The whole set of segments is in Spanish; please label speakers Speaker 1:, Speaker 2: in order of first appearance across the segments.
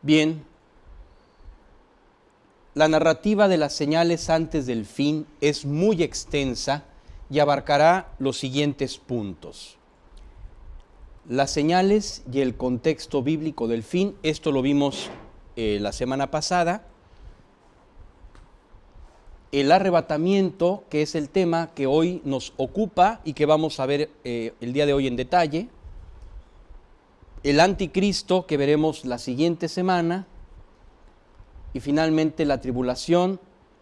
Speaker 1: Bien, la narrativa de las señales antes del fin es muy extensa y abarcará los siguientes puntos. Las señales y el contexto bíblico del fin, esto lo vimos la semana pasada. El arrebatamiento, que es el tema que hoy nos ocupa y que vamos a ver el día de hoy en detalle. El anticristo, que veremos la siguiente semana. Y finalmente la tribulación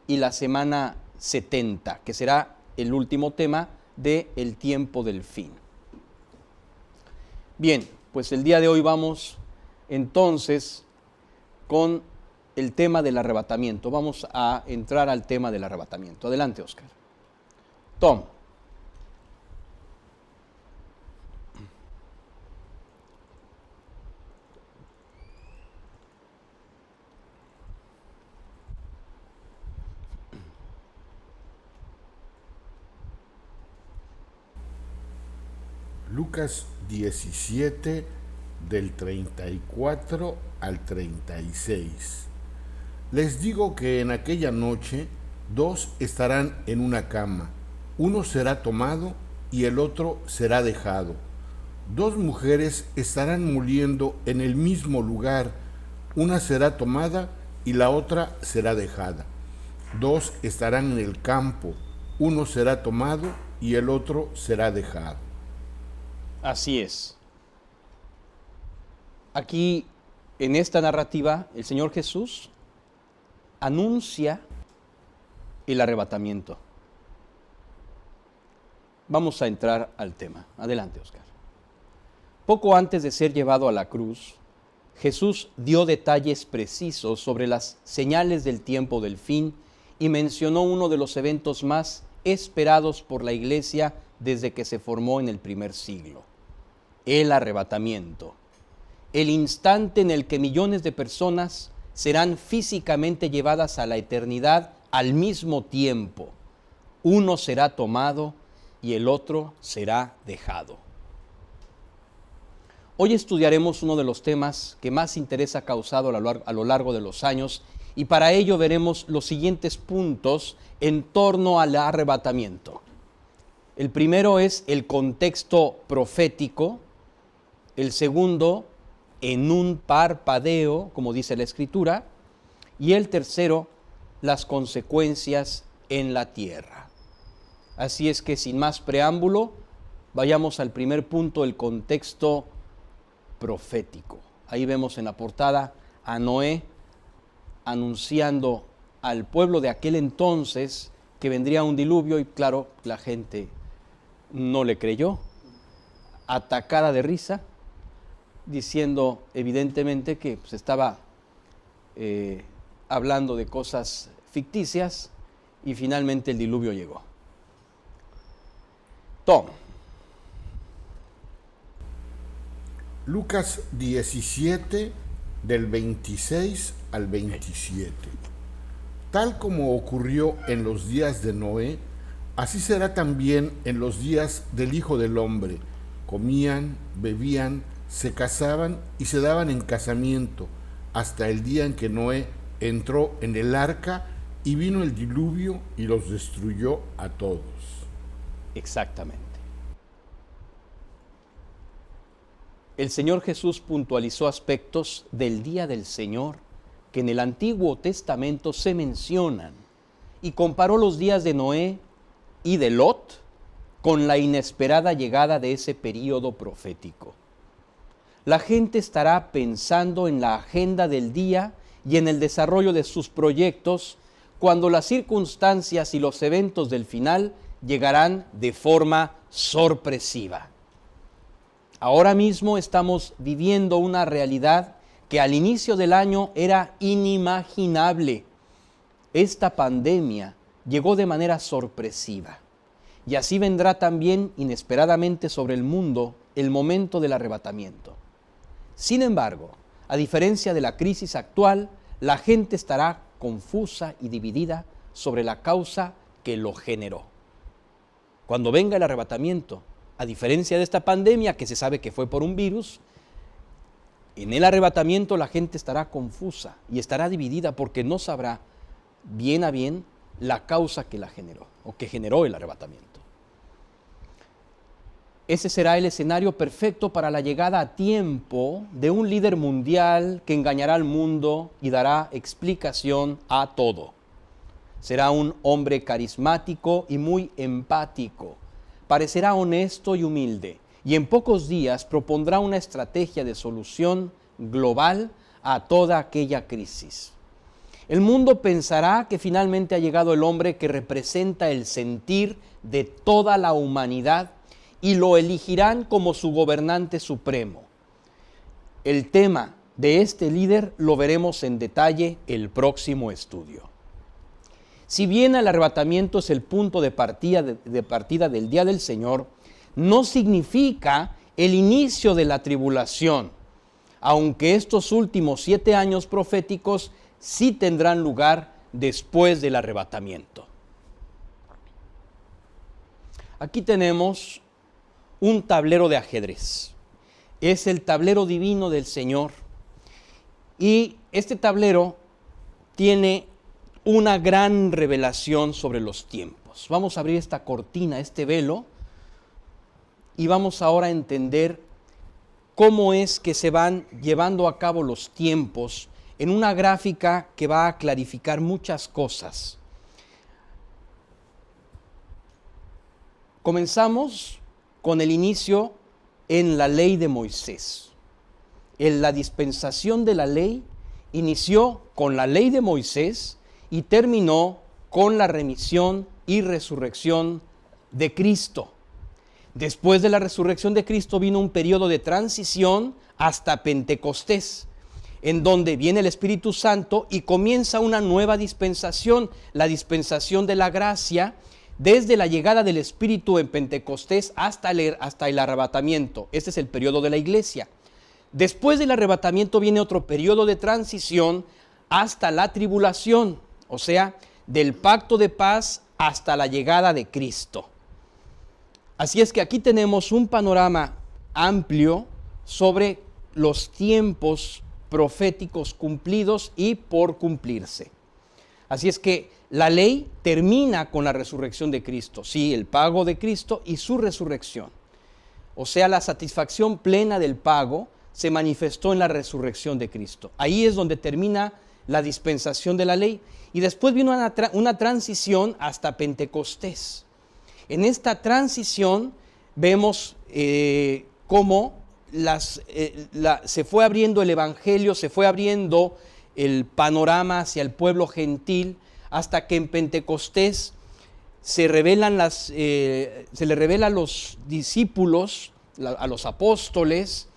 Speaker 1: y la semana 70, que será el último tema del tiempo del fin. Bien, pues el día de hoy vamos entonces con el tema del arrebatamiento. Vamos a entrar al tema del arrebatamiento. Adelante, Oscar. Tom.
Speaker 2: Lucas 17, del 34 al 36. Les digo que en aquella noche 2 estarán en una cama, uno será tomado y el otro será dejado. 2 mujeres estarán muriendo en el mismo lugar, una será tomada y la otra será dejada. 2 estarán en el campo, uno será tomado y el otro será dejado.
Speaker 1: Así es. Aquí, en esta narrativa, el Señor Jesús anuncia el arrebatamiento. Vamos a entrar al tema. Adelante, Oscar. Poco antes de ser llevado a la cruz, Jesús dio detalles precisos sobre las señales del tiempo del fin y mencionó uno de los eventos más esperados por la Iglesia desde que se formó en el primer siglo: el arrebatamiento, el instante en el que millones de personas serán físicamente llevadas a la eternidad al mismo tiempo. Uno será tomado y el otro será dejado. Hoy estudiaremos uno de los temas que más interés ha causado a lo largo de los años, y para ello veremos los siguientes puntos en torno al arrebatamiento. El primero es el contexto profético. El segundo, en un parpadeo, como dice la Escritura. Y el tercero, las consecuencias en la tierra. Así es que, sin más preámbulo, vayamos al primer punto, el contexto profético. Ahí vemos en la portada a Noé anunciando al pueblo de aquel entonces que vendría un diluvio, y claro, la gente no le creyó, atacada de risa, diciendo evidentemente que estaba hablando de cosas ficticias, y finalmente el diluvio llegó. Tom.
Speaker 2: Lucas 17, del 26 al 27. Tal como ocurrió en los días de Noé, así será también en los días del Hijo del Hombre. Comían, bebían, se casaban y se daban en casamiento, hasta el día en que Noé entró en el arca y vino el diluvio y los destruyó a todos.
Speaker 1: Exactamente. El Señor Jesús puntualizó aspectos del día del Señor que en el Antiguo Testamento se mencionan, y comparó los días de Noé y de Lot con la inesperada llegada de ese período profético. La gente estará pensando en la agenda del día y en el desarrollo de sus proyectos cuando las circunstancias y los eventos del final llegarán de forma sorpresiva. Ahora mismo estamos viviendo una realidad que al inicio del año era inimaginable. Esta pandemia llegó de manera sorpresiva, y así vendrá también inesperadamente sobre el mundo el momento del arrebatamiento. Sin embargo, a diferencia de la crisis actual, la gente estará confusa y dividida sobre la causa que lo generó. Cuando venga el arrebatamiento, a diferencia de esta pandemia que se sabe que fue por un virus, En el arrebatamiento la gente estará confusa y estará dividida porque no sabrá bien a bien la causa que la generó o que generó el arrebatamiento. Ese será el escenario perfecto para la llegada a tiempo de un líder mundial que engañará al mundo y dará explicación a todo. Será un hombre carismático y muy empático. Parecerá honesto y humilde, y en pocos días propondrá una estrategia de solución global a toda aquella crisis. El mundo pensará que finalmente ha llegado el hombre que representa el sentir de toda la humanidad y lo elegirán como su gobernante supremo. El tema de este líder lo veremos en detalle el próximo estudio. Si bien el arrebatamiento es el punto de partida del día del Señor, no significa el inicio de la tribulación, aunque estos últimos 7 años proféticos sí tendrán lugar después del arrebatamiento. Aquí tenemos un tablero de ajedrez. Es el tablero divino del Señor. Y este tablero tiene una gran revelación sobre los tiempos. Vamos a abrir esta cortina, este velo, y vamos ahora a entender cómo es que se van llevando a cabo los tiempos en una gráfica que va a clarificar muchas cosas. Comenzamos con el inicio en la ley de Moisés. En la dispensación de la ley inició con la ley de Moisés y terminó con la remisión y resurrección de Cristo. Después de la resurrección de Cristo vino un periodo de transición hasta Pentecostés, en donde viene el Espíritu Santo y comienza una nueva dispensación, la dispensación de la gracia, desde la llegada del Espíritu en Pentecostés hasta el arrebatamiento. Este es el periodo de la iglesia. Después del arrebatamiento viene otro periodo de transición hasta la tribulación, o sea, del pacto de paz hasta la llegada de Cristo. Así es que aquí tenemos un panorama amplio sobre los tiempos proféticos cumplidos y por cumplirse. Así es que la ley termina con la resurrección de Cristo, sí, el pago de Cristo y su resurrección. O sea, la satisfacción plena del pago se manifestó en la resurrección de Cristo. Ahí es donde termina la dispensación de la ley. Y después vino una transición hasta Pentecostés. En esta transición vemos cómo se fue abriendo el Evangelio, se fue abriendo el panorama hacia el pueblo gentil, hasta que en Pentecostés se le revela a los discípulos, a los apóstoles,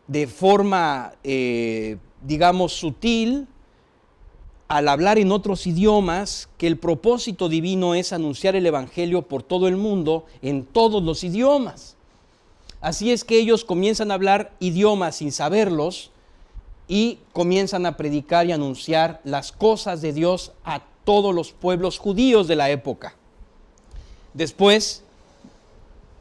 Speaker 1: de forma, digamos, sutil, al hablar en otros idiomas, que el propósito divino es anunciar el Evangelio por todo el mundo, en todos los idiomas. Así es que ellos comienzan a hablar idiomas sin saberlos y comienzan a predicar y anunciar las cosas de Dios a todos los pueblos judíos de la época. Después,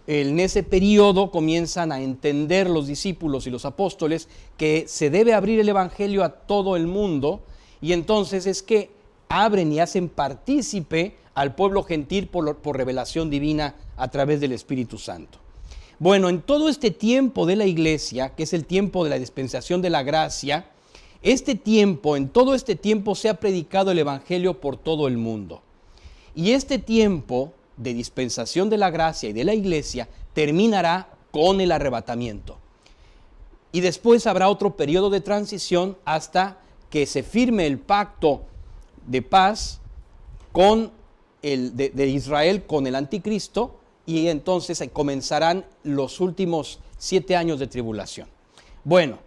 Speaker 1: en ese periodo comienzan a entender los discípulos y los apóstoles que se debe abrir el Evangelio a todo el mundo, y entonces es que abren y hacen partícipe al pueblo gentil por revelación divina a través del Espíritu Santo. Bueno, en todo este tiempo de la iglesia, que es el tiempo de la dispensación de la gracia, en todo este tiempo se ha predicado el Evangelio por todo el mundo. Y este tiempo de dispensación de la gracia y de la iglesia terminará con el arrebatamiento. Y después habrá otro periodo de transición hasta que se firme el pacto de paz de Israel con el anticristo, y entonces comenzarán los últimos 7 años de tribulación. Bueno,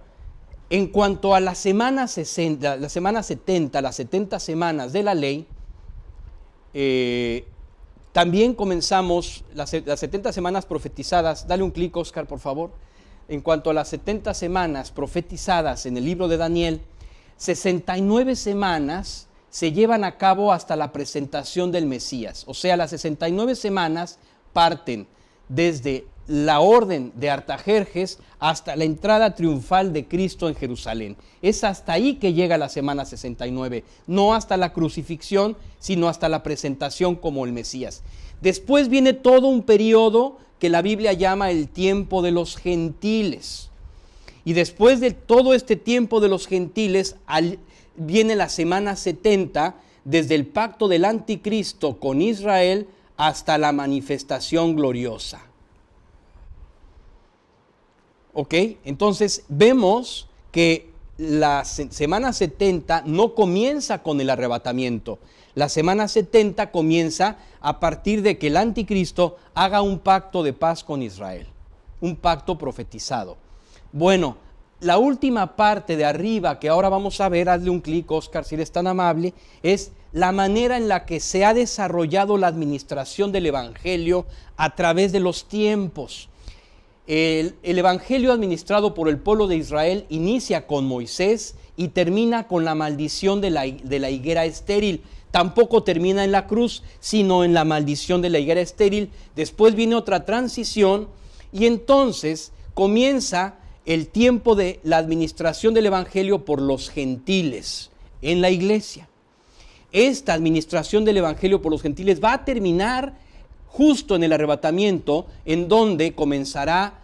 Speaker 1: en cuanto a la semana 70, las 70 semanas de la ley, también comenzamos las 70 semanas profetizadas. Dale un clic, Oscar, por favor. En cuanto a las 70 semanas profetizadas en el libro de Daniel, 69 semanas se llevan a cabo hasta la presentación del Mesías. O sea, las 69 semanas parten desde la orden de Artajerjes hasta la entrada triunfal de Cristo en Jerusalén. Es hasta ahí que llega la semana 69, no hasta la crucifixión, sino hasta la presentación como el Mesías. Después viene todo un periodo que la Biblia llama el tiempo de los gentiles. Y después de todo este tiempo de los gentiles, viene la semana 70, desde el pacto del anticristo con Israel hasta la manifestación gloriosa. ¿Ok? Entonces vemos que la semana 70 no comienza con el arrebatamiento. La semana 70 comienza a partir de que el anticristo haga un pacto de paz con Israel, un pacto profetizado. Bueno, la última parte de arriba que ahora vamos a ver, hazle un clic, Oscar, si eres tan amable, es la manera en la que se ha desarrollado la administración del Evangelio a través de los tiempos. El Evangelio administrado por el pueblo de Israel inicia con Moisés y termina con la maldición de la higuera estéril. Tampoco termina en la cruz, sino en la maldición de la higuera estéril. Después viene otra transición y entonces comienza el tiempo de la administración del Evangelio por los gentiles en la iglesia. Esta administración del Evangelio por los gentiles va a terminar justo en el arrebatamiento, en donde comenzará,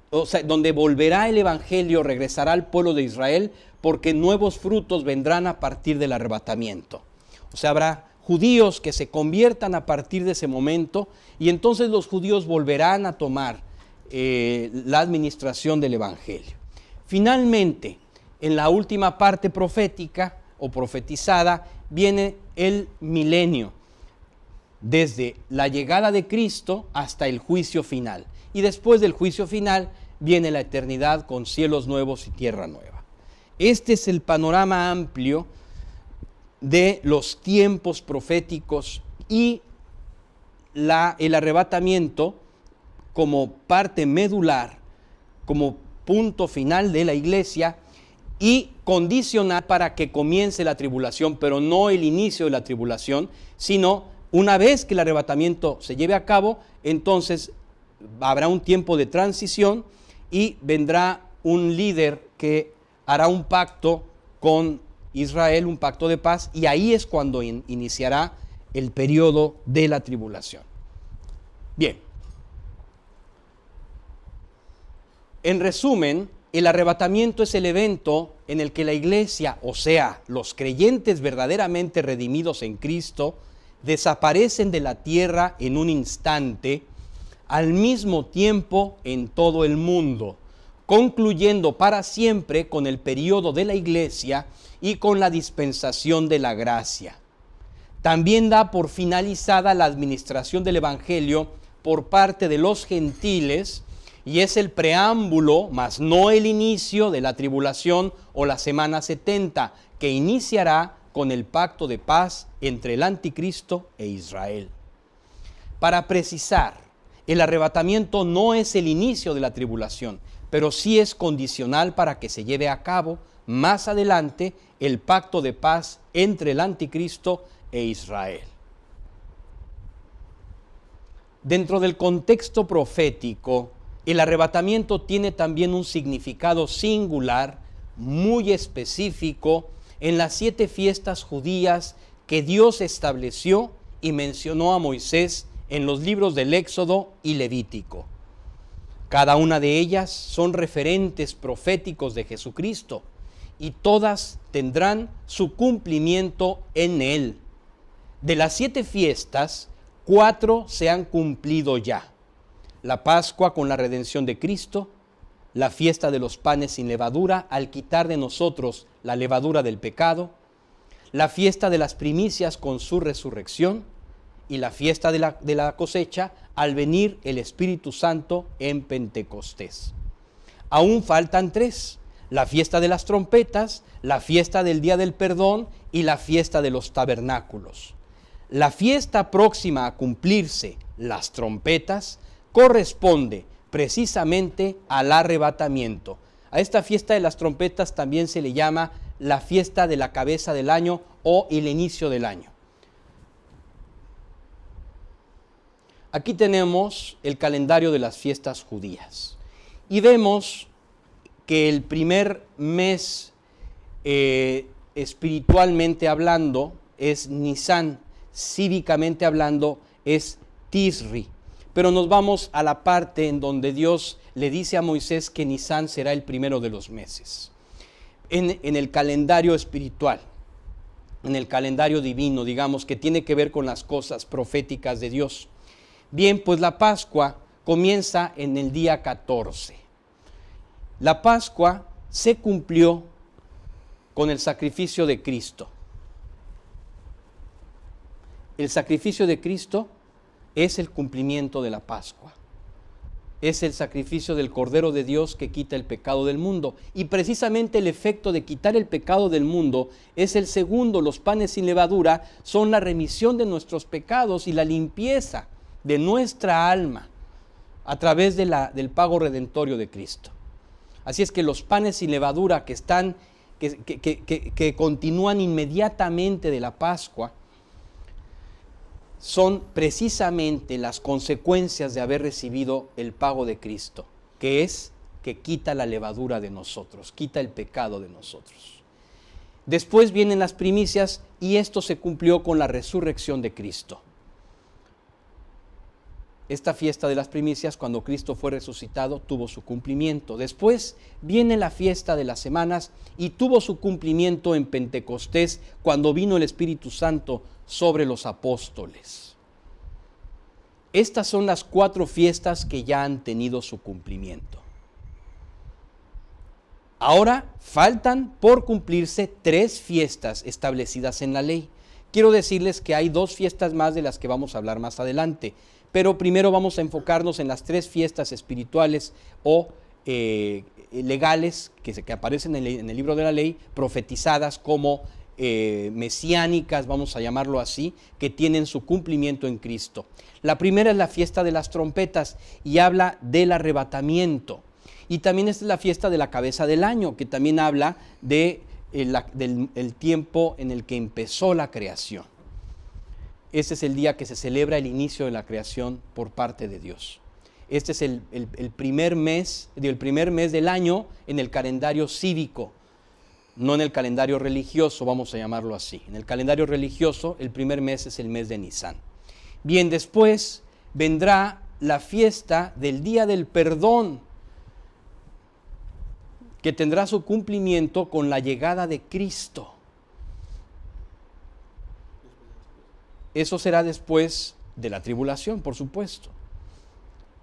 Speaker 1: o sea, donde volverá el Evangelio, regresará al pueblo de Israel, porque nuevos frutos vendrán a partir del arrebatamiento. O sea, habrá judíos que se conviertan a partir de ese momento, y entonces los judíos volverán a tomar la administración del Evangelio. Finalmente, en la última parte profética o profetizada, viene el milenio, desde la llegada de Cristo hasta el juicio final. Y después del juicio final viene la eternidad con cielos nuevos y tierra nueva. Este es el panorama amplio de los tiempos proféticos y el arrebatamiento como parte medular, como punto final de la iglesia y condicional para que comience la tribulación, pero no el inicio de la tribulación, sino una vez que el arrebatamiento se lleve a cabo, entonces habrá un tiempo de transición y vendrá un líder que hará un pacto con Israel, un pacto de paz, y ahí es cuando iniciará el periodo de la tribulación. Bien. En resumen, el arrebatamiento es el evento en el que la iglesia, o sea, los creyentes verdaderamente redimidos en Cristo, desaparecen de la tierra en un instante, al mismo tiempo en todo el mundo, concluyendo para siempre con el periodo de la iglesia y con la dispensación de la gracia. También da por finalizada la administración del Evangelio por parte de los gentiles, y es el preámbulo, mas no el inicio de la tribulación o la semana 70, que iniciará con el pacto de paz entre el anticristo e Israel. Para precisar, el arrebatamiento no es el inicio de la tribulación, pero sí es condicional para que se lleve a cabo más adelante el pacto de paz entre el anticristo e Israel. Dentro del contexto profético, el arrebatamiento tiene también un significado singular, muy específico, en las 7 fiestas judías que Dios estableció y mencionó a Moisés en los libros del Éxodo y Levítico. Cada una de ellas son referentes proféticos de Jesucristo y todas tendrán su cumplimiento en Él. De las 7 fiestas, 4 se han cumplido ya. La Pascua con la redención de Cristo, la fiesta de los panes sin levadura al quitar de nosotros la levadura del pecado, la fiesta de las primicias con su resurrección y la fiesta de la cosecha al venir el Espíritu Santo en Pentecostés. Aún faltan 3, la fiesta de las trompetas, la fiesta del día del perdón y la fiesta de los tabernáculos. La fiesta próxima a cumplirse, las trompetas, corresponde precisamente al arrebatamiento. A esta fiesta de las trompetas también se le llama la fiesta de la cabeza del año o el inicio del año. Aquí tenemos el calendario de las fiestas judías y vemos que el primer mes espiritualmente hablando es Nisán, cívicamente hablando es Tisri. Pero nos vamos a la parte en donde Dios le dice a Moisés que Nisán será el primero de los meses. En el calendario espiritual, en el calendario divino, digamos, que tiene que ver con las cosas proféticas de Dios. Bien, pues la Pascua comienza en el día 14. La Pascua se cumplió con el sacrificio de Cristo. El sacrificio de Cristo es el cumplimiento de la Pascua. Es el sacrificio del Cordero de Dios que quita el pecado del mundo. Y precisamente el efecto de quitar el pecado del mundo es el segundo. Los panes sin levadura son la remisión de nuestros pecados y la limpieza de nuestra alma a través del pago redentorio de Cristo. Así es que los panes sin levadura que continúan inmediatamente de la Pascua son precisamente las consecuencias de haber recibido el pago de Cristo, que es que quita la levadura de nosotros, quita el pecado de nosotros. Después vienen las primicias y esto se cumplió con la resurrección de Cristo. Esta fiesta de las primicias, cuando Cristo fue resucitado, tuvo su cumplimiento. Después viene la fiesta de las semanas y tuvo su cumplimiento en Pentecostés, cuando vino el Espíritu Santo sobre los apóstoles. Estas son las 4 fiestas que ya han tenido su cumplimiento. Ahora faltan por cumplirse 3 fiestas establecidas en la ley. Quiero decirles que hay 2 fiestas más de las que vamos a hablar más adelante, pero primero vamos a enfocarnos en las 3 fiestas espirituales o legales que aparecen en el libro de la ley, profetizadas como mesiánicas, vamos a llamarlo así, que tienen su cumplimiento en Cristo. La primera es la fiesta de las trompetas y habla del arrebatamiento. Y también es la fiesta de la cabeza del año, que también habla del tiempo en el que empezó la creación. Este es el día que se celebra el inicio de la creación por parte de Dios. Este es el primer mes del año en el calendario cívico, no en el calendario religioso, vamos a llamarlo así. En el calendario religioso, el primer mes es el mes de Nisán. Bien, después vendrá la fiesta del Día del Perdón, que tendrá su cumplimiento con la llegada de Cristo. Eso será después de la tribulación, por supuesto.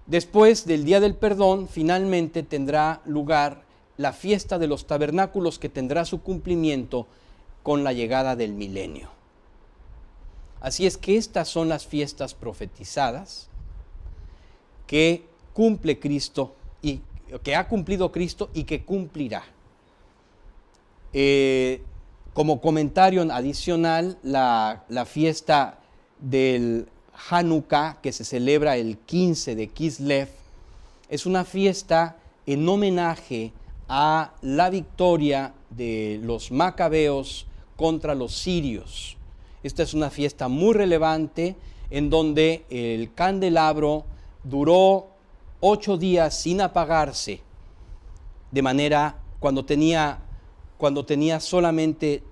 Speaker 1: Después del Día del Perdón, finalmente tendrá lugar la fiesta de los tabernáculos, que tendrá su cumplimiento con la llegada del milenio. Así es que estas son las fiestas profetizadas que cumple Cristo y que ha cumplido Cristo y que cumplirá. Como comentario adicional, la fiesta del Hanukkah, que se celebra el 15 de Kislev, es una fiesta en homenaje a la victoria de los macabeos contra los sirios. Esta es una fiesta muy relevante en donde el candelabro duró 8 días sin apagarse, de manera cuando tenía solamente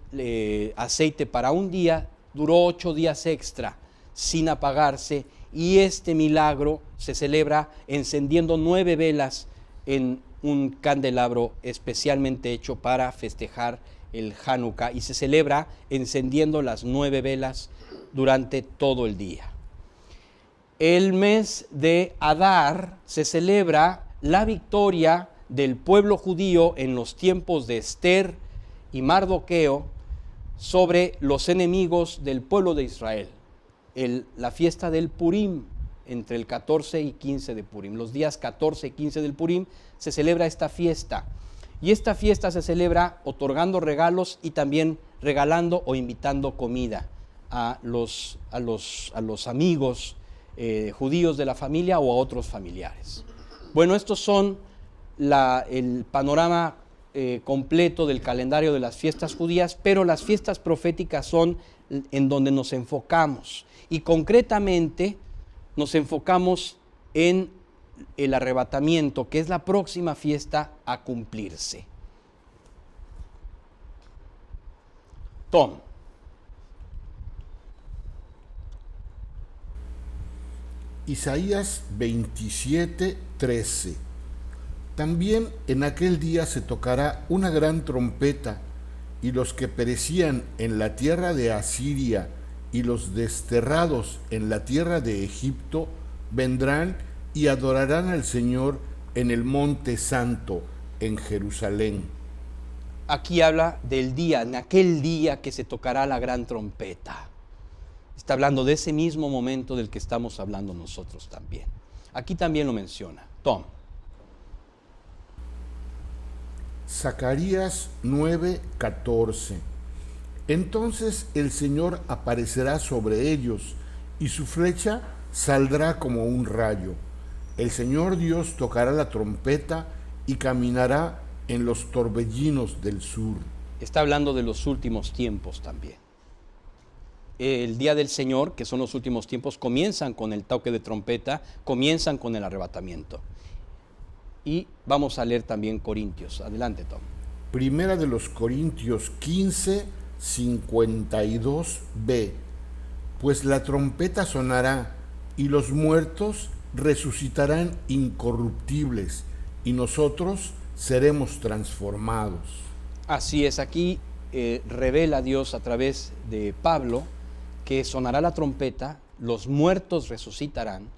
Speaker 1: aceite para un día, duró 8 días extra sin apagarse, y este milagro se celebra encendiendo 9 velas en un candelabro especialmente hecho para festejar el Hanukkah, y se celebra encendiendo las 9 velas durante todo el día. El mes de Adar se celebra la victoria del pueblo judío en los tiempos de Esther y Mardoqueo sobre los enemigos del pueblo de Israel. La fiesta del Purim, entre el 14 y 15 de Purim. Los días 14 y 15 del Purim se celebra esta fiesta. Y esta fiesta se celebra otorgando regalos y también regalando o invitando comida a los amigos judíos de la familia o a otros familiares. Bueno, estos son el panorama completo del calendario de las fiestas judías, pero las fiestas proféticas son en donde nos enfocamos. Y concretamente nos enfocamos en el arrebatamiento, que es la próxima fiesta a cumplirse. Tom.
Speaker 2: Isaías 27:13. También en aquel día se tocará una gran trompeta, y los que perecían en la tierra de Asiria y los desterrados en la tierra de Egipto vendrán y adorarán al Señor en el monte santo, en Jerusalén.
Speaker 1: Aquí habla del día, en aquel día que se tocará la gran trompeta. Está hablando de ese mismo momento del que estamos hablando nosotros también. Aquí también lo menciona. Tom.
Speaker 2: Zacarías 9:14. Entonces el Señor aparecerá sobre ellos, y su flecha saldrá como un rayo. El Señor Dios tocará la trompeta y caminará en los torbellinos del sur.
Speaker 1: Está hablando de los últimos tiempos también. El día del Señor, que son los últimos tiempos, comienzan con el toque de trompeta, comienzan con el arrebatamiento. Y vamos a leer también Corintios. Adelante, Tom.
Speaker 2: Primera de los Corintios 15:52b. Pues la trompeta sonará, y los muertos resucitarán incorruptibles, y nosotros seremos transformados.
Speaker 1: Así es, aquí revela Dios a través de Pablo que sonará la trompeta, los muertos resucitarán,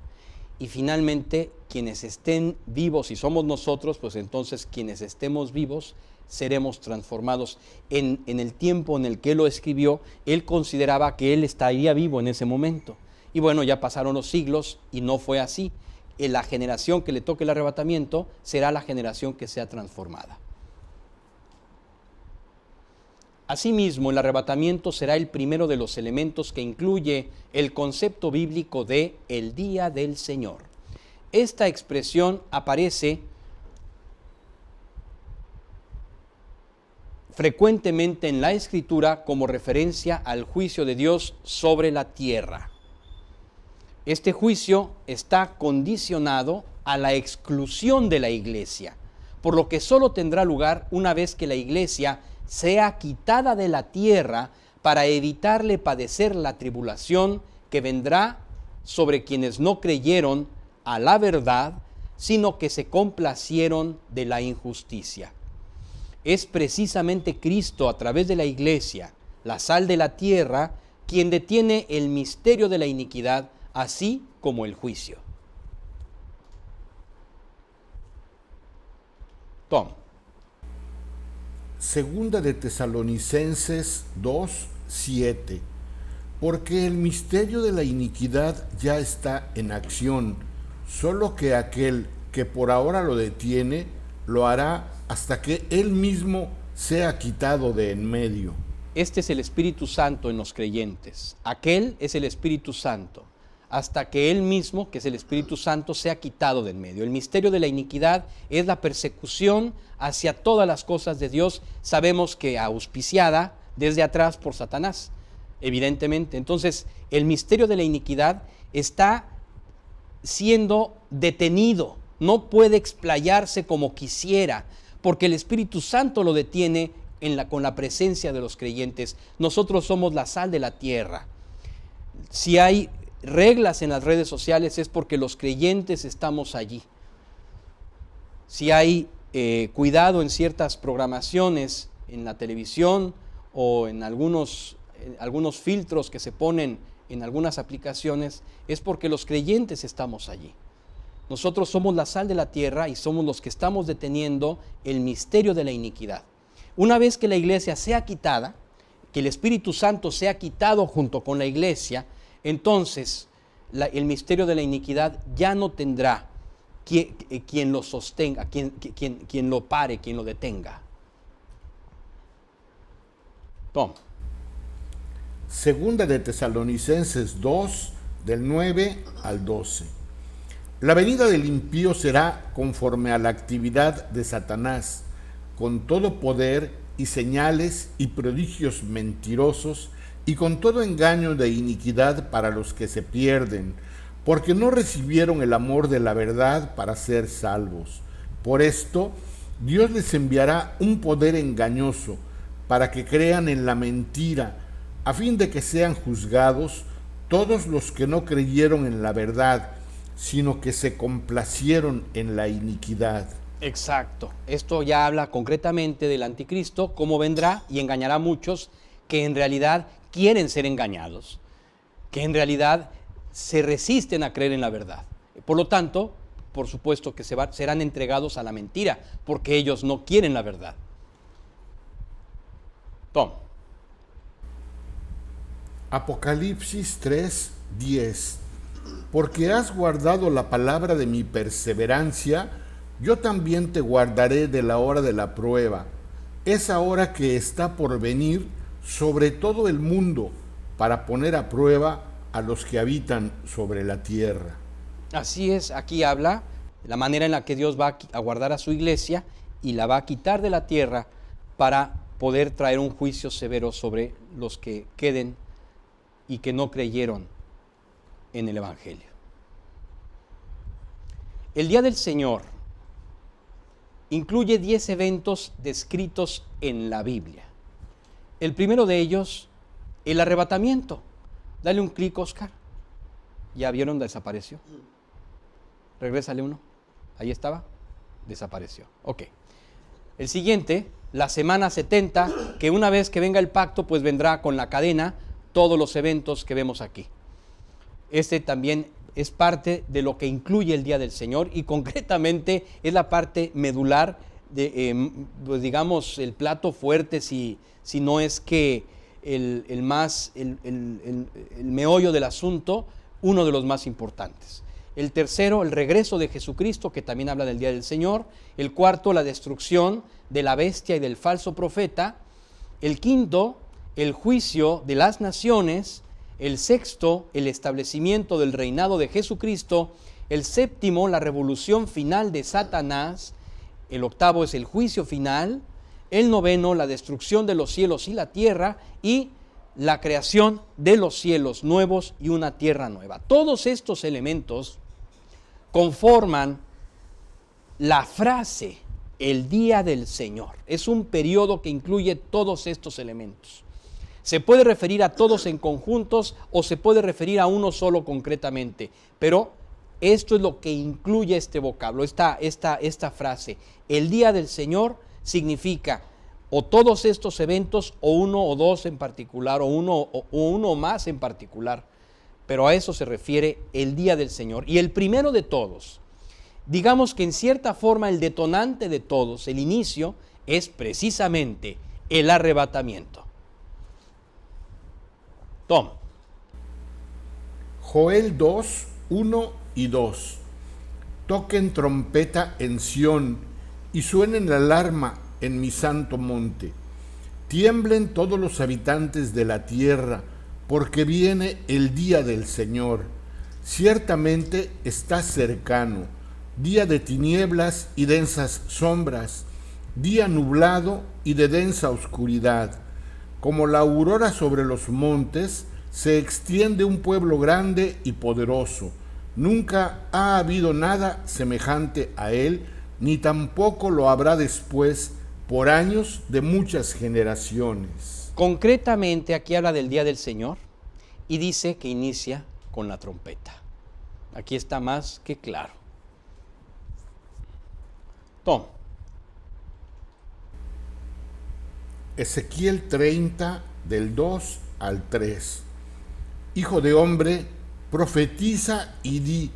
Speaker 1: y finalmente quienes estén vivos, y somos nosotros, pues entonces quienes estemos vivos seremos transformados. En el tiempo en el que él lo escribió, él consideraba que él estaría vivo en ese momento. Y bueno, ya pasaron los siglos y no fue así. La generación que le toque el arrebatamiento será la generación que sea transformada. Asimismo, el arrebatamiento será el primero de los elementos que incluye el concepto bíblico de el día del Señor. Esta expresión aparece frecuentemente en la Escritura como referencia al juicio de Dios sobre la tierra. Este juicio está condicionado a la exclusión de la iglesia, por lo que solo tendrá lugar una vez que la iglesia sea quitada de la tierra para evitarle padecer la tribulación que vendrá sobre quienes no creyeron a la verdad, sino que se complacieron de la injusticia. Es precisamente Cristo, a través de la iglesia, la sal de la tierra, quien detiene el misterio de la iniquidad, así como el juicio. Tom.
Speaker 2: Segunda de Tesalonicenses 2:7. Porque el misterio de la iniquidad ya está en acción, solo que aquel que por ahora lo detiene, lo hará hasta que él mismo sea quitado de en medio.
Speaker 1: Este es el Espíritu Santo en los creyentes. Aquel es el Espíritu Santo, hasta que él mismo, que es el Espíritu Santo, sea quitado de en medio. El misterio de la iniquidad es la persecución hacia todas las cosas de Dios. Sabemos que auspiciada desde atrás por Satanás, evidentemente. Entonces, el misterio de la iniquidad está siendo detenido, no puede explayarse como quisiera, porque el Espíritu Santo lo detiene con la presencia de los creyentes. Nosotros somos la sal de la tierra. Si hay reglas en las redes sociales es porque los creyentes estamos allí. Si hay cuidado en ciertas programaciones en la televisión o en algunos filtros que se ponen en algunas aplicaciones, es porque los creyentes estamos allí. Nosotros somos la sal de la tierra y somos los que estamos deteniendo el misterio de la iniquidad. Una vez que la iglesia sea quitada, que el Espíritu Santo sea quitado junto con la iglesia, entonces el misterio de la iniquidad ya no tendrá quien lo sostenga, quien lo pare, quien lo detenga. Tom.
Speaker 2: Segunda de Tesalonicenses 2, del 9 al 12. La venida del impío será conforme a la actividad de Satanás, con todo poder y señales y prodigios mentirosos, y con todo engaño de iniquidad para los que se pierden, porque no recibieron el amor de la verdad para ser salvos. Por esto, Dios les enviará un poder engañoso para que crean en la mentira, a fin de que sean juzgados todos los que no creyeron en la verdad, sino que se complacieron en la iniquidad.
Speaker 1: Exacto. Esto ya habla concretamente del anticristo, cómo vendrá y engañará a muchos que en realidad quieren ser engañados, que en realidad se resisten a creer en la verdad. Por lo tanto, por supuesto que serán entregados a la mentira, porque ellos no quieren la verdad. Tom.
Speaker 2: Apocalipsis 3:10. Porque has guardado la palabra de mi perseverancia, yo también te guardaré de la hora de la prueba, esa hora que está por venir sobre todo el mundo, para poner a prueba a los que habitan sobre la tierra.
Speaker 1: Así es, aquí habla de la manera en la que Dios va a guardar a su iglesia y la va a quitar de la tierra para poder traer un juicio severo sobre los que queden y que no creyeron en el Evangelio. El día del Señor incluye 10 eventos descritos en la Biblia. El primero de ellos, el arrebatamiento. Dale un clic, Oscar. ¿Ya vieron? Desapareció. Regrésale uno. Ahí estaba. Desapareció. Ok. El siguiente, la semana 70, que una vez que venga el pacto, pues vendrá con la cadena todos los eventos que vemos aquí. Este también es parte de lo que incluye el Día del Señor y concretamente es la parte medular, pues digamos, el plato fuerte, si no es que el meollo del asunto, uno de los más importantes. El tercero, el regreso de Jesucristo, que también habla del Día del Señor. El cuarto, la destrucción de la bestia y del falso profeta. El quinto, el juicio de las naciones. El sexto, el establecimiento del reinado de Jesucristo. El séptimo, la revolución final de Satanás. El octavo es el juicio final. El noveno, la destrucción de los cielos y la tierra. Y la creación de los cielos nuevos y una tierra nueva. Todos estos elementos conforman la frase el día del Señor. Es un periodo que incluye todos estos elementos. Se puede referir a todos en conjuntos o se puede referir a uno solo concretamente, pero esto es lo que incluye este vocablo, esta frase. El día del Señor significa o todos estos eventos o uno o dos en particular o uno más en particular, pero a eso se refiere el día del Señor. Y el primero de todos, digamos que en cierta forma el detonante de todos, el inicio, es precisamente el arrebatamiento. Tom.
Speaker 2: Joel 2, 1 y 2. Toquen trompeta en Sión y suenen la alarma en mi santo monte. Tiemblen todos los habitantes de la tierra, porque viene el día del Señor. Ciertamente está cercano, día de tinieblas y densas sombras, día nublado y de densa oscuridad. Como la aurora sobre los montes, se extiende un pueblo grande y poderoso. Nunca ha habido nada semejante a él, ni tampoco lo habrá después, por años de muchas generaciones.
Speaker 1: Concretamente aquí habla del día del Señor y dice que inicia con la trompeta. Aquí está más que claro. Tom.
Speaker 2: Ezequiel 30, del 2 al 3. Hijo de hombre, profetiza y di,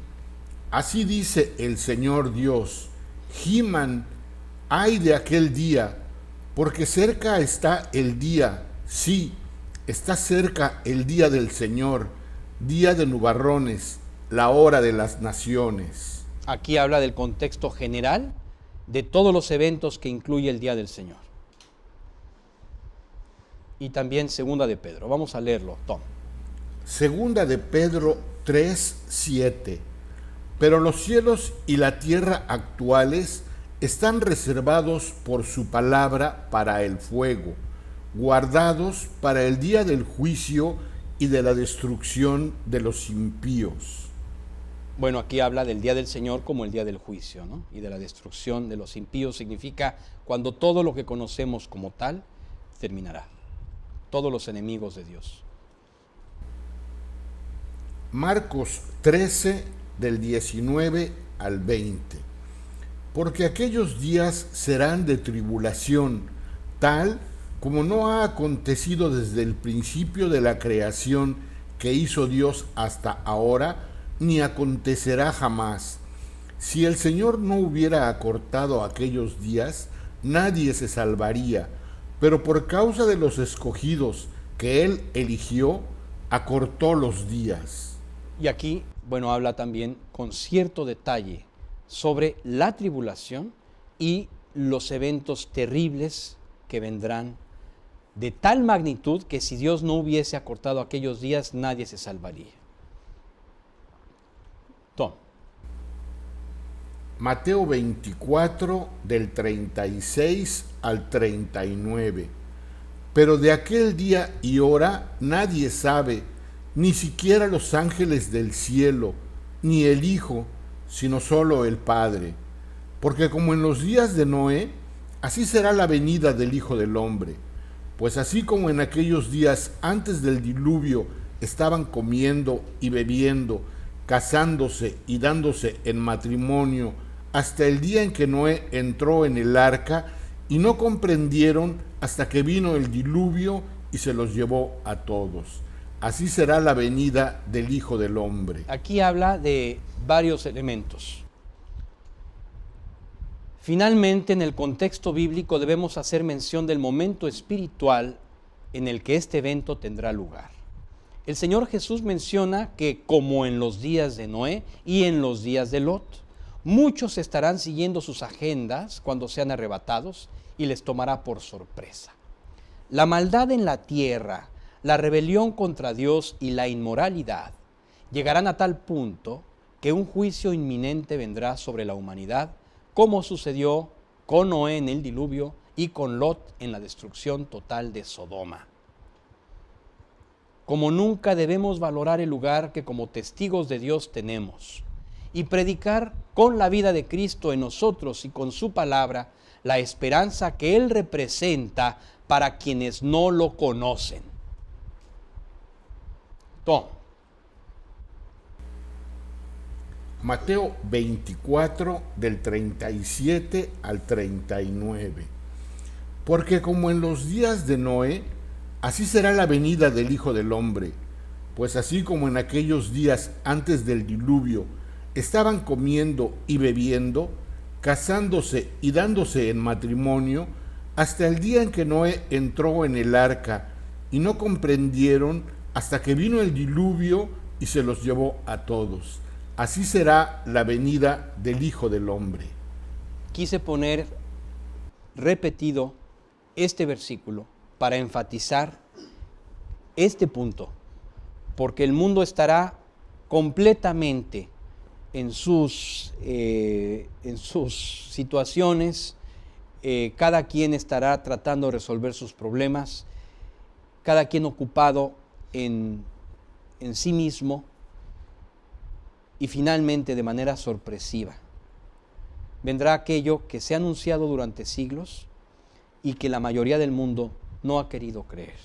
Speaker 2: así dice el Señor Dios, giman, ay de aquel día, porque cerca está el día, sí, está cerca el día del Señor, día de nubarrones, la hora de las naciones.
Speaker 1: Aquí habla del contexto general de todos los eventos que incluye el día del Señor. Y también segunda de Pedro. Vamos a leerlo, Tom.
Speaker 2: Segunda de Pedro 3, 7. Pero los cielos y la tierra actuales están reservados por su palabra para el fuego, guardados para el día del juicio y de la destrucción de los impíos.
Speaker 1: Bueno, aquí habla del día del Señor como el día del juicio, ¿no? Y de la destrucción de los impíos. Significa cuando todo lo que conocemos como tal terminará. Todos los enemigos de Dios.
Speaker 2: Marcos 13, del 19 al 20. Porque aquellos días serán de tribulación, tal como no ha acontecido desde el principio de la creación que hizo Dios hasta ahora, ni acontecerá jamás. Si el Señor no hubiera acortado aquellos días, nadie se salvaría, pero por causa de los escogidos que Él eligió, acortó los días.
Speaker 1: Y aquí, bueno, habla también con cierto detalle sobre la tribulación y los eventos terribles que vendrán de tal magnitud que si Dios no hubiese acortado aquellos días, nadie se salvaría. Tom.
Speaker 2: Mateo 24, del 36 al 39. Pero de aquel día y hora nadie sabe, ni siquiera los ángeles del cielo, ni el Hijo, sino solo el Padre. Porque como en los días de Noé, así será la venida del Hijo del Hombre. Pues así como en aquellos días antes del diluvio estaban comiendo y bebiendo, casándose y dándose en matrimonio, hasta el día en que Noé entró en el arca, y no comprendieron hasta que vino el diluvio y se los llevó a todos. Así será la venida del Hijo del Hombre.
Speaker 1: Aquí habla de varios elementos. Finalmente, en el contexto bíblico debemos hacer mención del momento espiritual en el que este evento tendrá lugar. El Señor Jesús menciona que como en los días de Noé y en los días de Lot, muchos estarán siguiendo sus agendas cuando sean arrebatados y les tomará por sorpresa. La maldad en la tierra, la rebelión contra Dios y la inmoralidad llegarán a tal punto que un juicio inminente vendrá sobre la humanidad, como sucedió con Noé en el diluvio y con Lot en la destrucción total de Sodoma. Como nunca debemos valorar el lugar que como testigos de Dios tenemos y predicar con la vida de Cristo en nosotros y con su palabra la esperanza que Él representa para quienes no lo conocen. Tom.
Speaker 2: Mateo 24, del 37 al 39. Porque como en los días de Noé, así será la venida del Hijo del Hombre. Pues así como en aquellos días antes del diluvio estaban comiendo y bebiendo, casándose y dándose en matrimonio, hasta el día en que Noé entró en el arca, y no comprendieron hasta que vino el diluvio y se los llevó a todos. Así será la venida del Hijo del Hombre.
Speaker 1: Quise poner repetido este versículo para enfatizar este punto, porque el mundo estará completamente en sus situaciones, cada quien estará tratando de resolver sus problemas, cada quien ocupado en sí mismo, y finalmente, de manera sorpresiva, vendrá aquello que se ha anunciado durante siglos y que la mayoría del mundo no ha querido creer.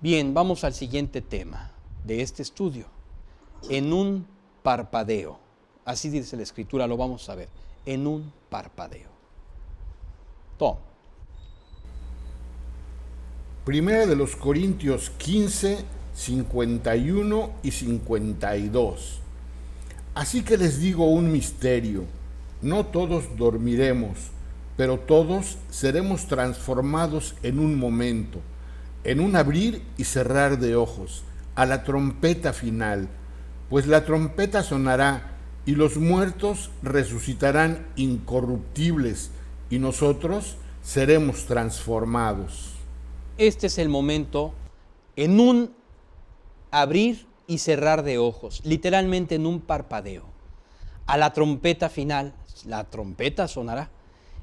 Speaker 1: Bien, vamos al siguiente tema de este estudio. En un parpadeo. Así dice la Escritura, lo vamos a ver. En un parpadeo. Tom.
Speaker 2: Primera de los Corintios 15, 51 y 52. Así que les digo un misterio: no todos dormiremos, pero todos seremos transformados en un momento, en un abrir y cerrar de ojos, a la trompeta final. Pues la trompeta sonará y los muertos resucitarán incorruptibles y nosotros seremos transformados.
Speaker 1: Este es el momento en un abrir y cerrar de ojos, literalmente en un parpadeo. A la trompeta final, la trompeta sonará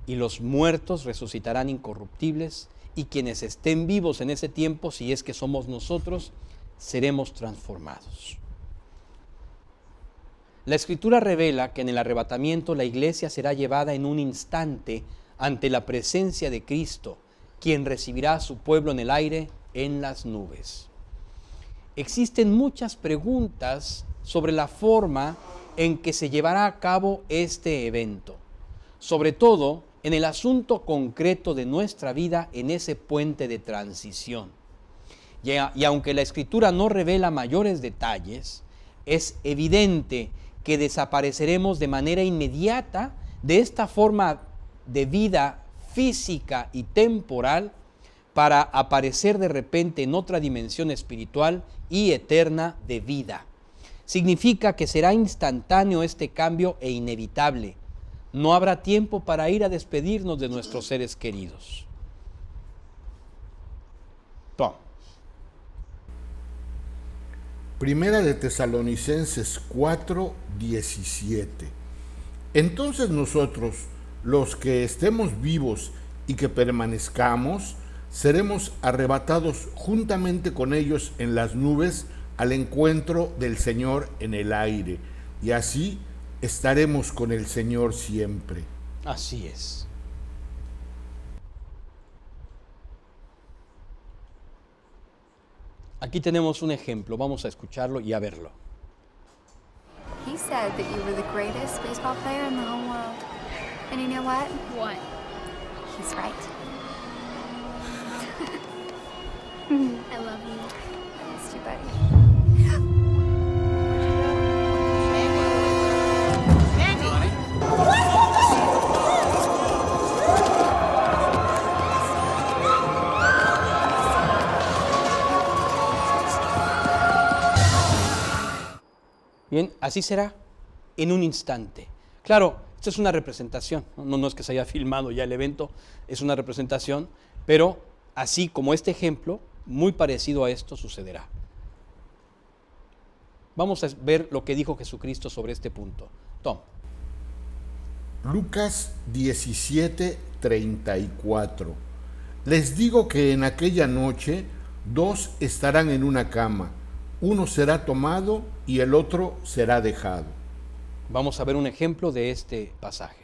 Speaker 1: y los muertos resucitarán incorruptibles y quienes estén vivos en ese tiempo, si es que somos nosotros, seremos transformados. La Escritura revela que en el arrebatamiento la iglesia será llevada en un instante ante la presencia de Cristo, quien recibirá a su pueblo en el aire en las nubes. Existen muchas preguntas sobre la forma en que se llevará a cabo este evento, sobre todo en el asunto concreto de nuestra vida en ese puente de transición. Y aunque la Escritura no revela mayores detalles, es evidente que desapareceremos de manera inmediata de esta forma de vida física y temporal para aparecer de repente en otra dimensión espiritual y eterna de vida. Significa que será instantáneo este cambio e inevitable. No habrá tiempo para ir a despedirnos de nuestros seres queridos. Tom.
Speaker 2: Primera de Tesalonicenses 4:17. Entonces nosotros, los que estemos vivos y que permanezcamos, seremos arrebatados juntamente con ellos en las nubes al encuentro del Señor en el aire, y así estaremos con el Señor siempre.
Speaker 1: Así es. Aquí tenemos un ejemplo, vamos a escucharlo y a verlo.
Speaker 3: He said that you were the greatest baseball player in the whole world. And you know what?
Speaker 4: What?
Speaker 3: He's right.
Speaker 4: I love you.
Speaker 3: It's too buddy.
Speaker 1: Bien, así será en un instante. Claro, esta es una representación, no es que se haya filmado ya el evento, es una representación, pero así como este ejemplo, muy parecido a esto sucederá. Vamos a ver lo que dijo Jesucristo sobre este punto. Tom.
Speaker 2: Lucas 17:34. Les digo que en aquella noche 2 estarán en una cama, uno será tomado y el otro será dejado.
Speaker 1: Vamos a ver un ejemplo de este pasaje.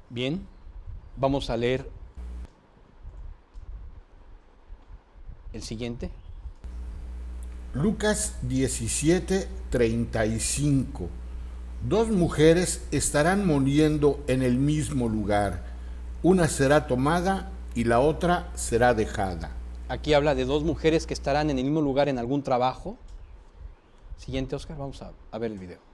Speaker 1: Bien, vamos a leer el siguiente.
Speaker 2: Lucas 17:35. 2 mujeres estarán moliendo en el mismo lugar. Una será tomada y la otra será dejada.
Speaker 1: Aquí habla de 2 mujeres que estarán en el mismo lugar en algún trabajo. Siguiente, Oscar, vamos a ver el video.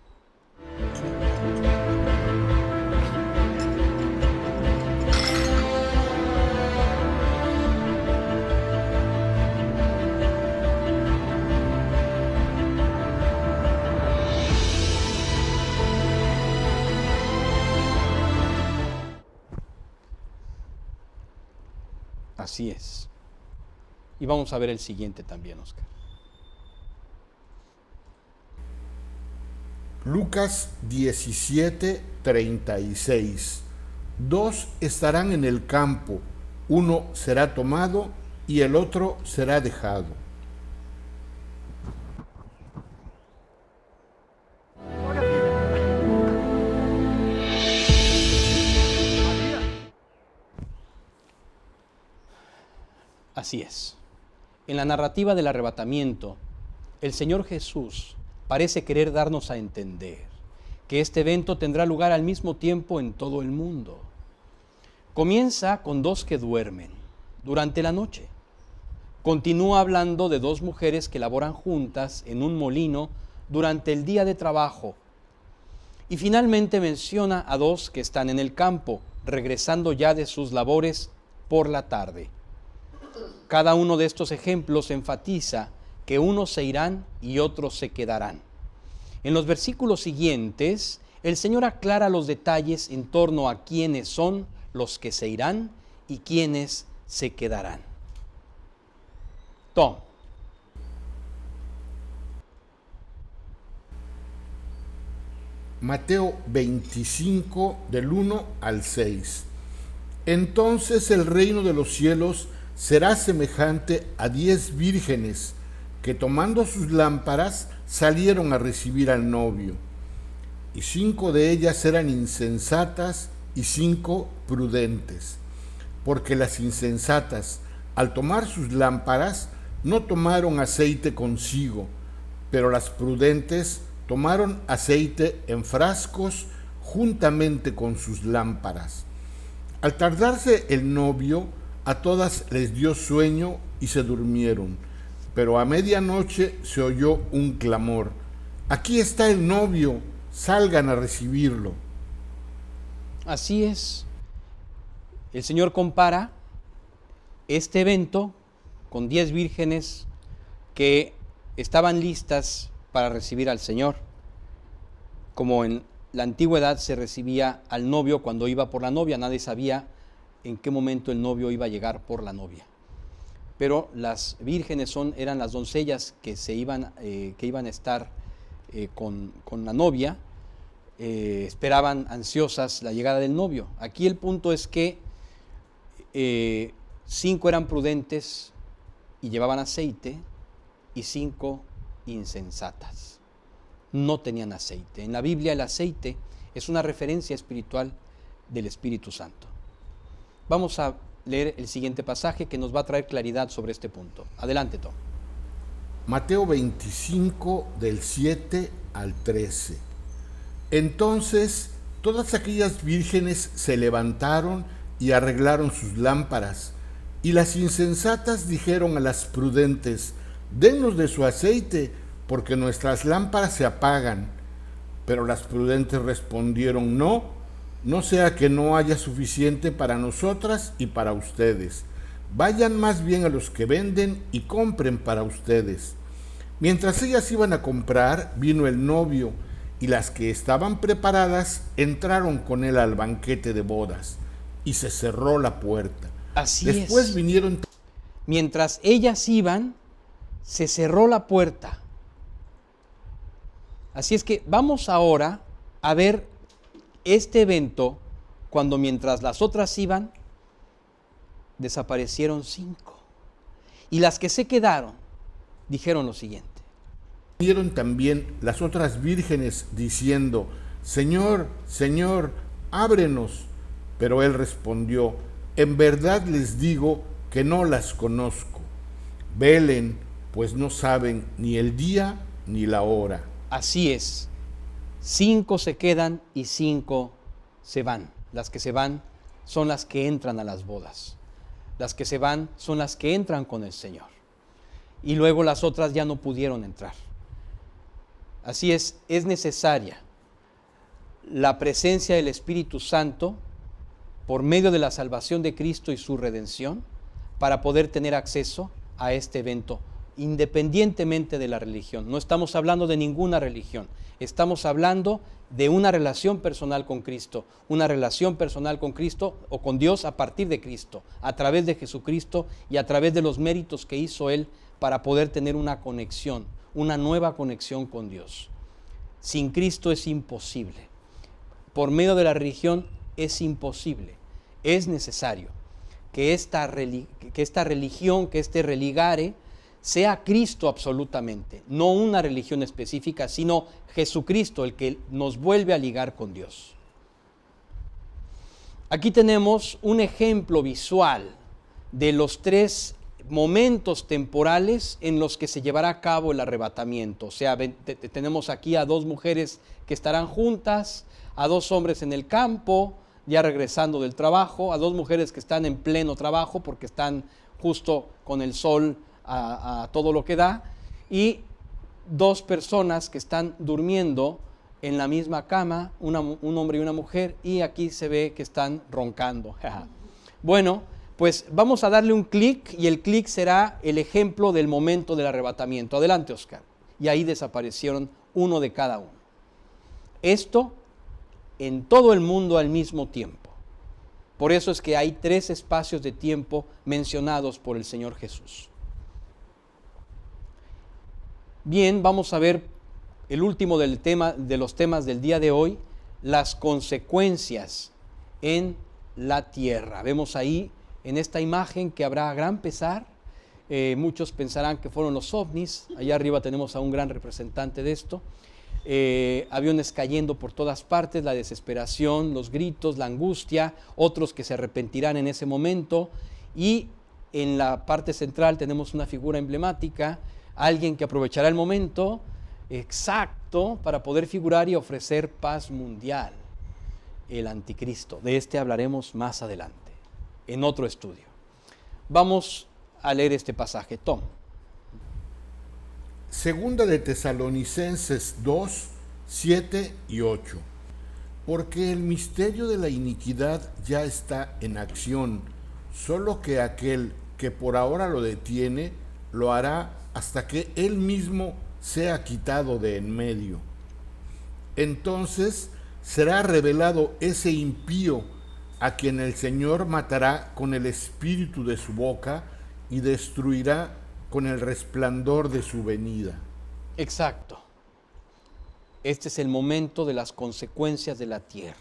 Speaker 1: Así es. Y vamos a ver el siguiente también, Oscar.
Speaker 2: Lucas 17:36. 2 estarán en el campo, uno será tomado y el otro será dejado.
Speaker 1: Así es. En la narrativa del arrebatamiento, el Señor Jesús parece querer darnos a entender que este evento tendrá lugar al mismo tiempo en todo el mundo. Comienza con 2 que duermen durante la noche. Continúa hablando de 2 mujeres que laboran juntas en un molino durante el día de trabajo. Y finalmente menciona a 2 que están en el campo, regresando ya de sus labores por la tarde. Cada uno de estos ejemplos enfatiza que unos se irán y otros se quedarán. En los versículos siguientes, el Señor aclara los detalles en torno a quiénes son los que se irán y quiénes se quedarán. Tom.
Speaker 2: Mateo 25, del 1 al 6. Entonces el reino de los cielos será semejante a 10 vírgenes que tomando sus lámparas salieron a recibir al novio. Y 5 de ellas eran insensatas y 5 prudentes. Porque las insensatas, al tomar sus lámparas, no tomaron aceite consigo, pero las prudentes tomaron aceite en frascos juntamente con sus lámparas. Al tardarse el novio, a todas les dio sueño y se durmieron. Pero a medianoche se oyó un clamor: aquí está el novio, salgan a recibirlo.
Speaker 1: Así es. El Señor compara este evento con 10 vírgenes que estaban listas para recibir al Señor, como en la antigüedad se recibía al novio cuando iba por la novia. Nadie sabía en qué momento el novio iba a llegar por la novia. Pero las vírgenes eran las doncellas que iban a estar con la novia, esperaban ansiosas la llegada del novio. Aquí el punto es que 5 eran prudentes y llevaban aceite, y 5 insensatas. No tenían aceite. En la Biblia el aceite es una referencia espiritual del Espíritu Santo. Vamos a leer el siguiente pasaje que nos va a traer claridad sobre este punto. Adelante, Tom.
Speaker 2: Mateo 25, del 7 al 13. Entonces todas aquellas vírgenes se levantaron y arreglaron sus lámparas, y las insensatas dijeron a las prudentes: dennos de su aceite, porque nuestras lámparas se apagan. Pero las prudentes respondieron: no sea que no haya suficiente para nosotras y para ustedes. Vayan más bien a los que venden y compren para ustedes. Mientras ellas iban a comprar, vino el novio, y las que estaban preparadas entraron con él al banquete de bodas, y se cerró la puerta. Después vinieron.
Speaker 1: Mientras ellas iban, se cerró la puerta. Así es que vamos ahora a ver este evento cuando mientras las otras iban, desaparecieron 5. Y las que se quedaron dijeron lo siguiente:
Speaker 2: Vinieron también las otras vírgenes diciendo: Señor, Señor, ábrenos. Pero él respondió: en verdad les digo que no las conozco. Velen, pues no saben ni el día ni la hora.
Speaker 1: Así es. 5 se quedan y 5 se van. Las que se van son las que entran a las bodas. Las que se van son las que entran con el Señor. Y luego las otras ya no pudieron entrar. Así es necesaria la presencia del Espíritu Santo por medio de la salvación de Cristo y su redención para poder tener acceso a este evento, independientemente de la religión. No estamos hablando de ninguna religión, estamos hablando de una relación personal con Cristo, una relación personal con Cristo o con Dios a partir de Cristo, a través de Jesucristo y a través de los méritos que hizo Él para poder tener una conexión, una nueva conexión con Dios. Sin Cristo es imposible. Por medio de la religión es imposible. Es necesario que esta religión, que este religare, sea Cristo absolutamente, no una religión específica, sino Jesucristo, el que nos vuelve a ligar con Dios. Aquí tenemos un ejemplo visual de los 3 momentos temporales en los que se llevará a cabo el arrebatamiento. O sea, tenemos aquí a 2 mujeres que estarán juntas, a 2 hombres en el campo, ya regresando del trabajo, a 2 mujeres que están en pleno trabajo porque están justo con el sol a todo lo que da, y 2 personas que están durmiendo en la misma cama, un hombre y una mujer, y aquí se ve que están roncando. Bueno, Pues vamos a darle un clic y el clic será el ejemplo del momento del arrebatamiento. Adelante, Oscar. Y ahí desaparecieron uno de cada uno. Esto en todo el mundo al mismo tiempo. Por eso es que hay 3 espacios de tiempo mencionados por el Señor Jesús. Bien, vamos a ver el último de los temas del día de hoy, las consecuencias en la tierra. Vemos ahí en esta imagen que habrá gran pesar. Muchos pensarán que fueron los ovnis. Allá arriba tenemos a un gran representante de esto. Aviones cayendo por todas partes, la desesperación, los gritos, la angustia, otros que se arrepentirán en ese momento. Y en la parte central tenemos una figura emblemática, alguien que aprovechará el momento exacto para poder figurar y ofrecer paz mundial, el anticristo. De este hablaremos más adelante, en otro estudio. Vamos a leer este pasaje. Tom.
Speaker 2: Segunda de Tesalonicenses 2, 7 y 8. Porque el misterio de la iniquidad ya está en acción, solo que aquel que por ahora lo detiene, lo hará hasta que él mismo sea quitado de en medio. Entonces será revelado ese impío, a quien el Señor matará con el espíritu de su boca y destruirá con el resplandor de su venida.
Speaker 1: Exacto. Este es el momento de las consecuencias de la tierra.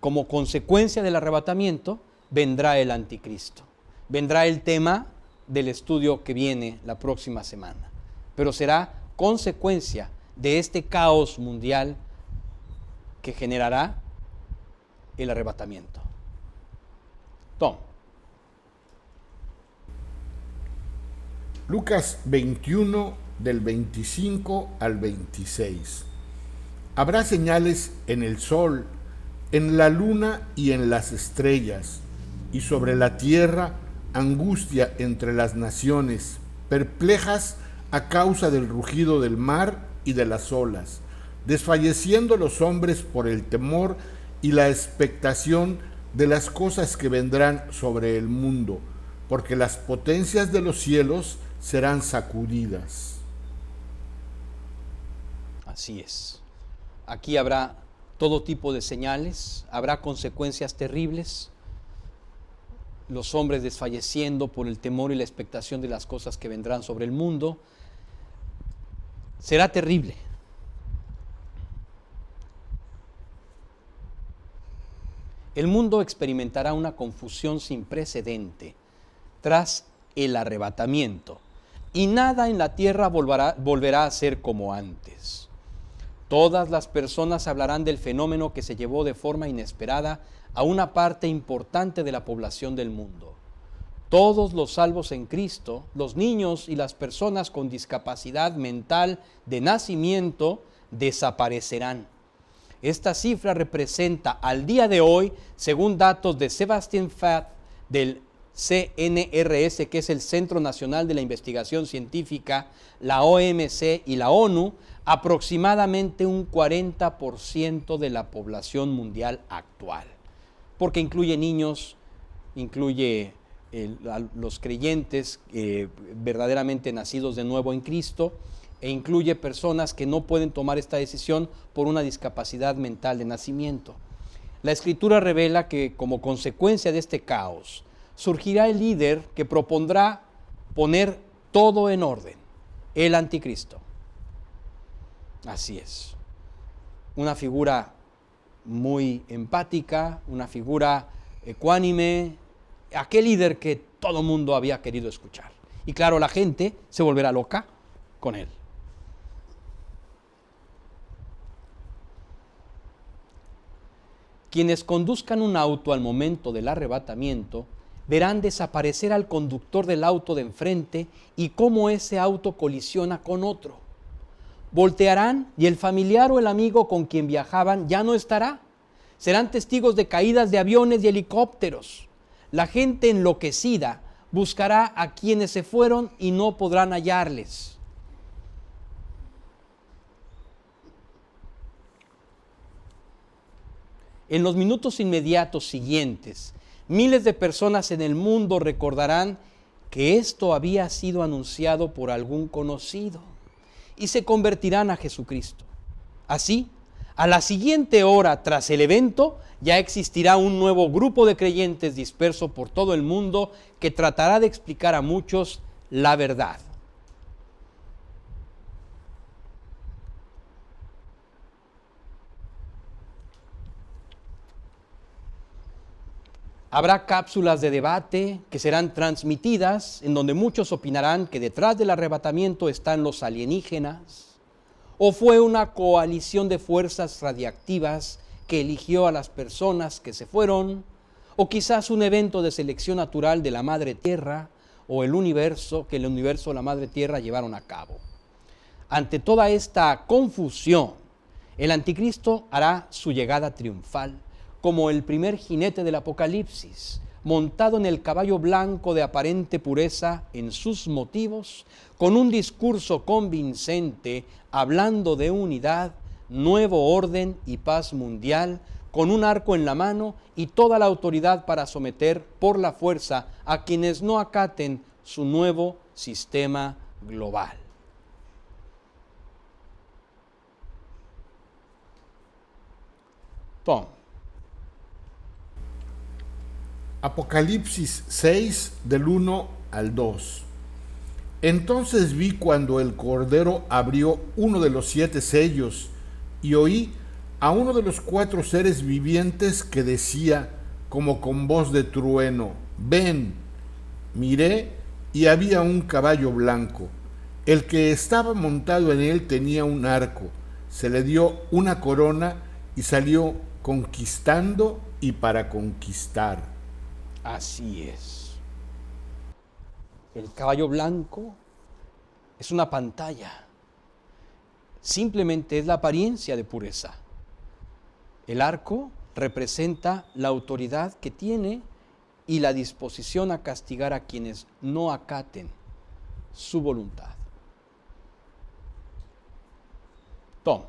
Speaker 1: Como consecuencia del arrebatamiento, vendrá el anticristo. Vendrá el tema del estudio que viene la próxima semana. Pero será consecuencia de este caos mundial que generará el arrebatamiento. Tom.
Speaker 2: Lucas 21, del 25 al 26. Habrá señales en el sol, en la luna y en las estrellas, y sobre la tierra angustia entre las naciones, perplejas a causa del rugido del mar y de las olas, desfalleciendo los hombres por el temor y la expectación de las cosas que vendrán sobre el mundo, porque las potencias de los cielos serán sacudidas.
Speaker 1: Así es. Aquí habrá todo tipo de señales, habrá consecuencias terribles, los hombres desfalleciendo por el temor y la expectación de las cosas que vendrán sobre el mundo. Será terrible. El mundo experimentará una confusión sin precedente tras el arrebatamiento, y nada en la tierra volverá a ser como antes. Todas las personas hablarán del fenómeno que se llevó de forma inesperada a una parte importante de la población del mundo. Todos los salvos en Cristo, los niños y las personas con discapacidad mental de nacimiento desaparecerán. Esta cifra representa al día de hoy, según datos de Sebastian Fath del CNRS, que es el Centro Nacional de la Investigación Científica, la OMC y la ONU, aproximadamente un 40% de la población mundial actual, porque incluye niños, incluye a los creyentes verdaderamente nacidos de nuevo en Cristo, e incluye personas que no pueden tomar esta decisión por una discapacidad mental de nacimiento. La Escritura revela que como consecuencia de este caos, surgirá el líder que propondrá poner todo en orden, el anticristo. Así es. Una figura muy empática, una figura ecuánime, aquel líder que todo mundo había querido escuchar. Y claro, la gente se volverá loca con él. Quienes conduzcan un auto al momento del arrebatamiento verán desaparecer al conductor del auto de enfrente y cómo ese auto colisiona con otro. Voltearán y el familiar o el amigo con quien viajaban ya no estará. Serán testigos de caídas de aviones y helicópteros. La gente enloquecida buscará a quienes se fueron y no podrán hallarles. En los minutos inmediatos siguientes, Miles de personas en el mundo recordarán que esto había sido anunciado por algún conocido y se convertirán a Jesucristo. Así, a la siguiente hora tras el evento, ya existirá un nuevo grupo de creyentes disperso por todo el mundo que tratará de explicar a muchos la verdad. Habrá cápsulas de debate que serán transmitidas en donde muchos opinarán que detrás del arrebatamiento están los alienígenas o fue una coalición de fuerzas radiactivas que eligió a las personas que se fueron, o quizás un evento de selección natural de la Madre Tierra o el universo, que el universo o la Madre Tierra llevaron a cabo. Ante toda esta confusión, el anticristo hará su llegada triunfal como el primer jinete del Apocalipsis, montado en el caballo blanco de aparente pureza en sus motivos, con un discurso convincente, hablando de unidad, nuevo orden y paz mundial, con un arco en la mano y toda la autoridad para someter por la fuerza a quienes no acaten su nuevo sistema global. Tom.
Speaker 2: Apocalipsis 6, del 1 al 2. Entonces vi cuando el Cordero abrió uno de los 7 sellos y oí a uno de los 4 seres vivientes que decía como con voz de trueno: ven. Miré y había un caballo blanco. El que estaba montado en él tenía un arco, se le dio una corona y salió conquistando y para conquistar.
Speaker 1: Así es. El caballo blanco es una pantalla. Simplemente es la apariencia de pureza. El arco representa la autoridad que tiene y la disposición a castigar a quienes no acaten su voluntad. Tom.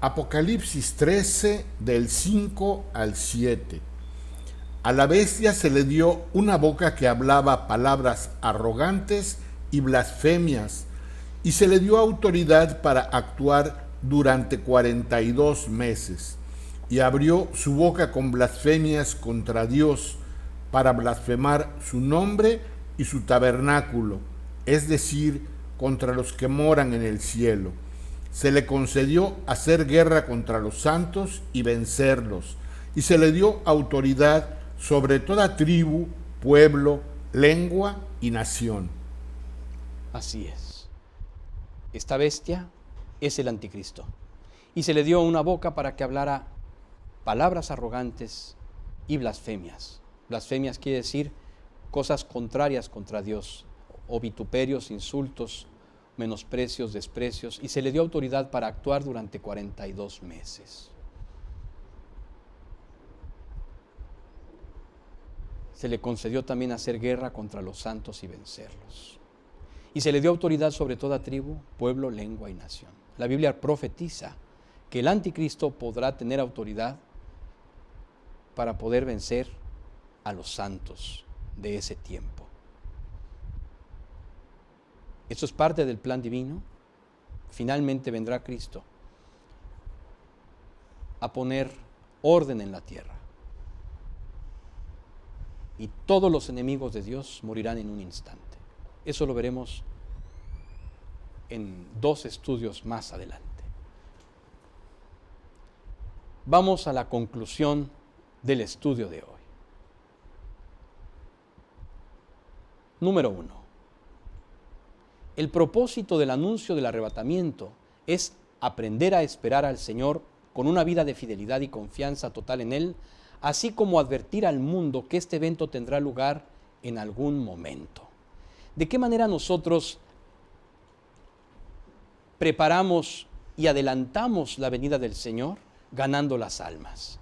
Speaker 2: Apocalipsis 13, del 5 al 7. A la bestia se le dio una boca que hablaba palabras arrogantes y blasfemias, y se le dio autoridad para actuar durante 42 meses, y abrió su boca con blasfemias contra Dios, para blasfemar su nombre y su tabernáculo, es decir, contra los que moran en el cielo. Se le concedió hacer guerra contra los santos y vencerlos, y se le dio autoridad sobre toda tribu, pueblo, lengua y nación.
Speaker 1: Así es. Esta bestia es el anticristo, y se le dio una boca para que hablara palabras arrogantes y blasfemias. Blasfemias quiere decir cosas contrarias contra Dios, o vituperios, insultos, menosprecios, desprecios, y se le dio autoridad para actuar durante 42 meses. Se le concedió también hacer guerra contra los santos y vencerlos. Y se le dio autoridad sobre toda tribu, pueblo, lengua y nación. La Biblia profetiza que el anticristo podrá tener autoridad para poder vencer a los santos de ese tiempo. Esto es parte del plan divino. Finalmente vendrá Cristo a poner orden en la tierra. Y todos los enemigos de Dios morirán en un instante. Eso lo veremos en 2 estudios más adelante. Vamos a la conclusión del estudio de hoy. Número 1. El propósito del anuncio del arrebatamiento es aprender a esperar al Señor con una vida de fidelidad y confianza total en Él, así como advertir al mundo que este evento tendrá lugar en algún momento. ¿De qué manera nosotros preparamos y adelantamos la venida del Señor? Ganando las almas.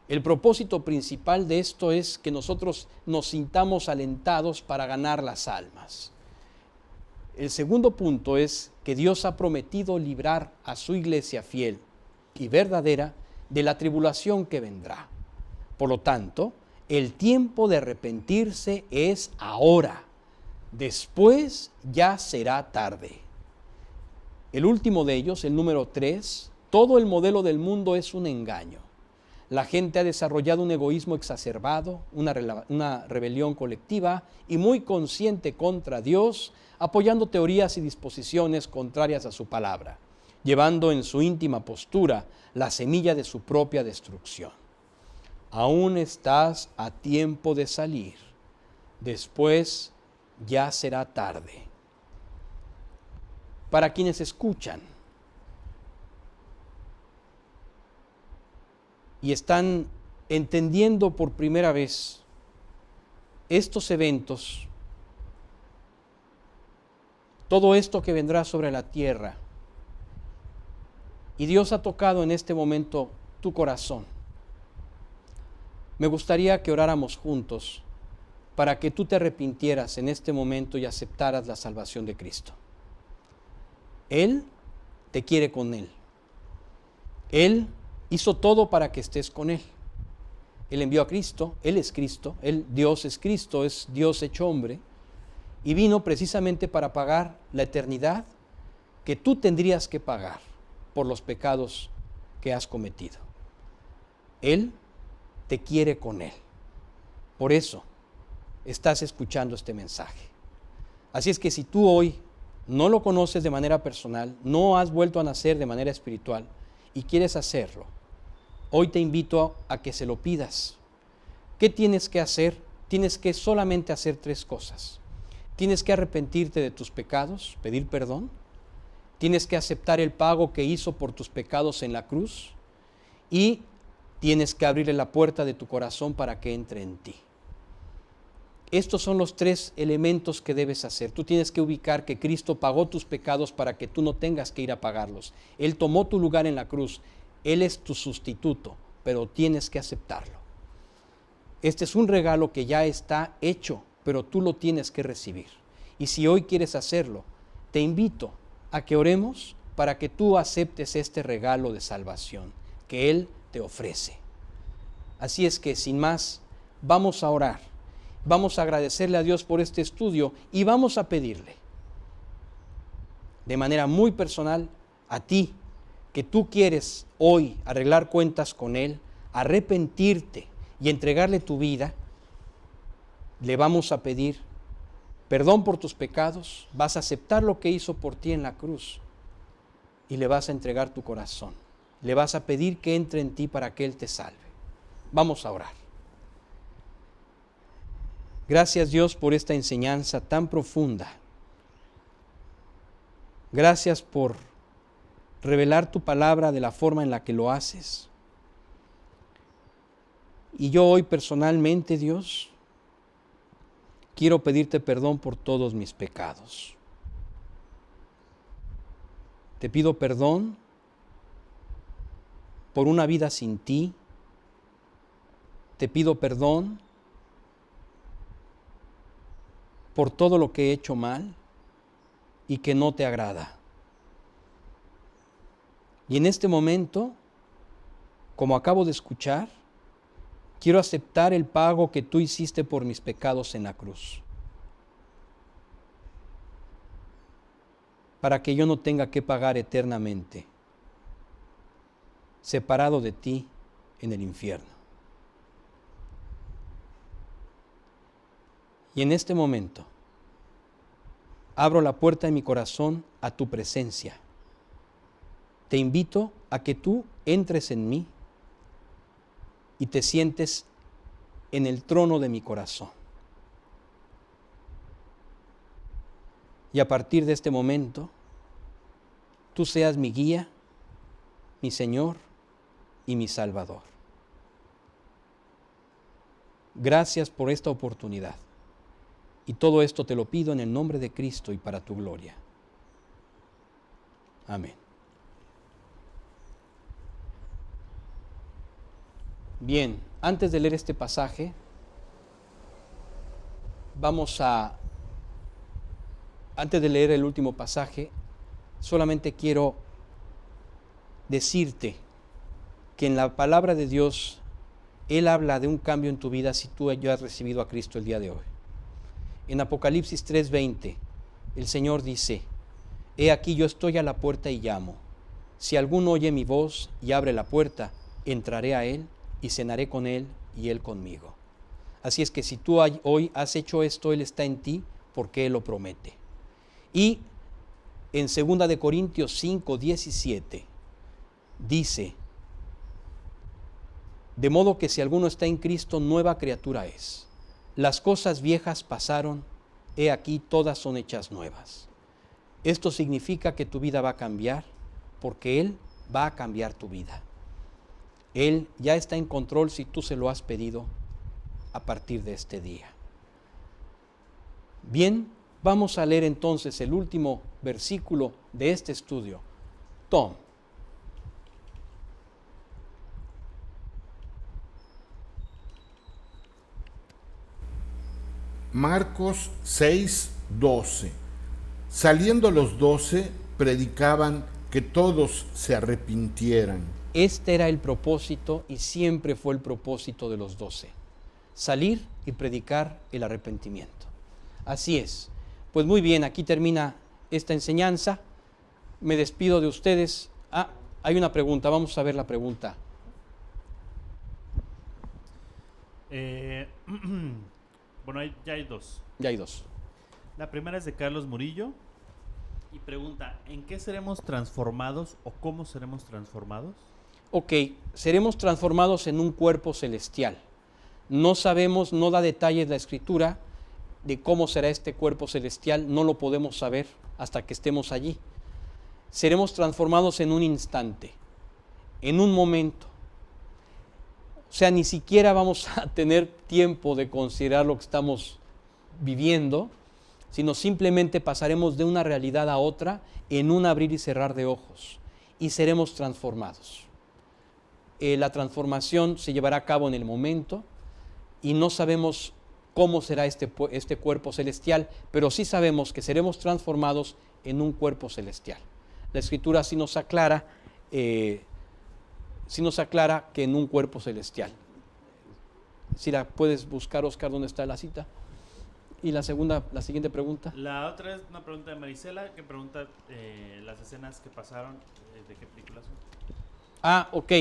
Speaker 1: El propósito principal de esto es que nosotros nos sintamos alentados para ganar las almas. El segundo punto es que Dios ha prometido librar a su iglesia fiel y verdadera de la tribulación que vendrá. Por lo tanto, el tiempo de arrepentirse es ahora. Después ya será tarde. El último de ellos, el número 3, todo el modelo del mundo es un engaño. La gente ha desarrollado un egoísmo exacerbado, una rebelión colectiva y muy consciente contra Dios, apoyando teorías y disposiciones contrarias a su palabra, llevando en su íntima postura la semilla de su propia destrucción. Aún estás a tiempo de salir. Después ya será tarde. Para quienes escuchan y están entendiendo por primera vez estos eventos, todo esto que vendrá sobre la tierra, y Dios ha tocado en este momento tu corazón, me gustaría que oráramos juntos para que tú te arrepintieras en este momento y aceptaras la salvación de Cristo. Él te quiere con Él. Él hizo todo para que estés con Él. Él envió a Cristo, Él es Cristo, Dios es Cristo, es Dios hecho hombre, y vino precisamente para pagar la eternidad que tú tendrías que pagar por los pecados que has cometido. Él te quiere con Él. Por eso estás escuchando este mensaje. Así es que si tú hoy no lo conoces de manera personal, no has vuelto a nacer de manera espiritual y quieres hacerlo, hoy te invito a que se lo pidas. ¿Qué tienes que hacer? Tienes que solamente hacer 3 cosas. Tienes que arrepentirte de tus pecados, pedir perdón. Tienes que aceptar el pago que hizo por tus pecados en la cruz. Y tienes que abrirle la puerta de tu corazón para que entre en ti. Estos son los 3 elementos que debes hacer. Tú tienes que ubicar que Cristo pagó tus pecados para que tú no tengas que ir a pagarlos. Él tomó tu lugar en la cruz. Él es tu sustituto, pero tienes que aceptarlo. Este es un regalo que ya está hecho, pero tú lo tienes que recibir. Y si hoy quieres hacerlo, te invito a que oremos para que tú aceptes este regalo de salvación que Él te ofrece. Así es que, sin más, vamos a orar. Vamos a agradecerle a Dios por este estudio y vamos a pedirle, de manera muy personal, a ti, que tú quieres hoy arreglar cuentas con Él, arrepentirte y entregarle tu vida. Le vamos a pedir perdón por tus pecados, vas a aceptar lo que hizo por ti en la cruz y le vas a entregar tu corazón. Le vas a pedir que entre en ti para que Él te salve. Vamos a orar. Gracias, Dios, por esta enseñanza tan profunda. Gracias por revelar tu palabra de la forma en la que lo haces. Y yo hoy personalmente, Dios, quiero pedirte perdón por todos mis pecados. Te pido perdón por una vida sin ti. Te pido perdón por todo lo que he hecho mal y que no te agrada. Y en este momento, como acabo de escuchar, quiero aceptar el pago que tú hiciste por mis pecados en la cruz, para que yo no tenga que pagar eternamente, separado de ti en el infierno. Y en este momento, abro la puerta de mi corazón a tu presencia. Te invito a que tú entres en mí y te sientes en el trono de mi corazón. Y a partir de este momento, tú seas mi guía, mi Señor y mi Salvador. Gracias por esta oportunidad. Y todo esto te lo pido en el nombre de Cristo y para tu gloria. Amén. Bien, antes de leer este pasaje, antes de leer el último pasaje, solamente quiero decirte que en la palabra de Dios Él habla de un cambio en tu vida si tú ya has recibido a Cristo el día de hoy. En Apocalipsis 3:20, el Señor dice: he aquí yo estoy a la puerta y llamo. Si alguno oye mi voz y abre la puerta, entraré a él y cenaré con él y él conmigo. Así es que si tú hoy has hecho esto, Él está en ti porque Él lo promete. Y en 2 de Corintios 5:17 dice: de modo que si alguno está en Cristo, nueva criatura es. Las cosas viejas pasaron, he aquí todas son hechas nuevas. Esto significa que tu vida va a cambiar, porque Él va a cambiar tu vida. Él ya está en control si tú se lo has pedido a partir de este día. Bien, vamos a leer entonces el último versículo de este estudio. Tom.
Speaker 2: Marcos 6:12. Saliendo los 12, predicaban que todos se arrepintieran.
Speaker 1: Este era el propósito y siempre fue el propósito de los 12. Salir y predicar el arrepentimiento. Así es. Pues muy bien, aquí termina esta enseñanza. Me despido de ustedes. Hay una pregunta, vamos a ver la pregunta.
Speaker 5: Bueno, ya hay dos.
Speaker 1: Ya hay dos.
Speaker 5: La primera es de Carlos Murillo y pregunta: ¿en qué seremos transformados o cómo seremos transformados?
Speaker 1: Ok, seremos transformados en un cuerpo celestial. No sabemos, no da detalles la Escritura de cómo será este cuerpo celestial, no lo podemos saber hasta que estemos allí. Seremos transformados en un instante, en un momento. O sea, ni siquiera vamos a tener tiempo de considerar lo que estamos viviendo, sino simplemente pasaremos de una realidad a otra en un abrir y cerrar de ojos y seremos transformados. La transformación se llevará a cabo en el momento y no sabemos cómo será este cuerpo celestial, pero sí sabemos que seremos transformados en un cuerpo celestial. La Escritura sí nos aclara que en un cuerpo celestial. Si la puedes buscar, Oscar, ¿dónde está la cita? Y la siguiente pregunta.
Speaker 5: La otra es una pregunta de Marisela que pregunta las escenas que pasaron, ¿de qué películas son?
Speaker 1: Ok.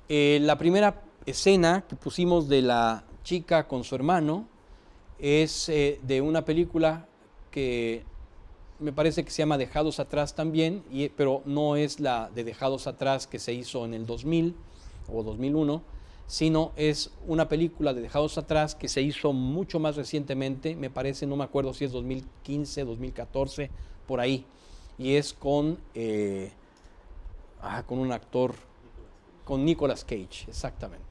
Speaker 1: La primera escena que pusimos de la chica con su hermano es de una película que me parece que se llama Dejados Atrás también, pero no es la de Dejados Atrás que se hizo en el 2000 o 2001, sino es una película de Dejados Atrás que se hizo mucho más recientemente, me parece, no me acuerdo si es 2015, 2014, por ahí, y es con un actor, con Nicolas Cage, exactamente.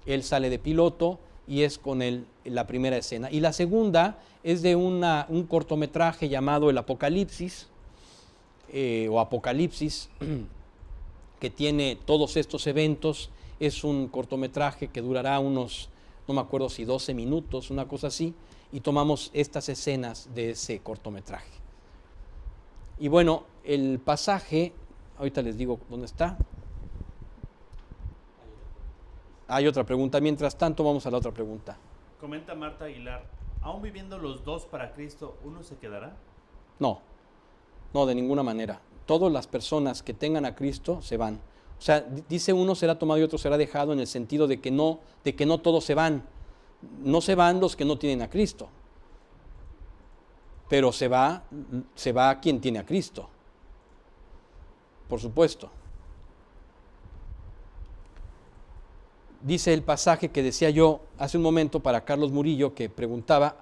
Speaker 1: Él sale de piloto y es con él la primera escena. Y la segunda es de un cortometraje llamado El Apocalipsis, o Apocalipsis, que tiene todos estos eventos. Es un cortometraje que durará unos, no me acuerdo si 12 minutos, una cosa así, y tomamos estas escenas de ese cortometraje. Y bueno, el pasaje, ahorita les digo dónde está. Hay otra pregunta. Mientras tanto, vamos a la otra pregunta.
Speaker 5: Comenta Marta Aguilar: ¿aún viviendo los dos para Cristo, uno se quedará?
Speaker 1: No, de ninguna manera. Todas las personas que tengan a Cristo se van. O sea, dice uno será tomado y otro será dejado, en el sentido de que no todos se van. No se van los que no tienen a Cristo, pero se va quien tiene a Cristo, por supuesto. Dice el pasaje que decía yo hace un momento para Carlos Murillo, que preguntaba,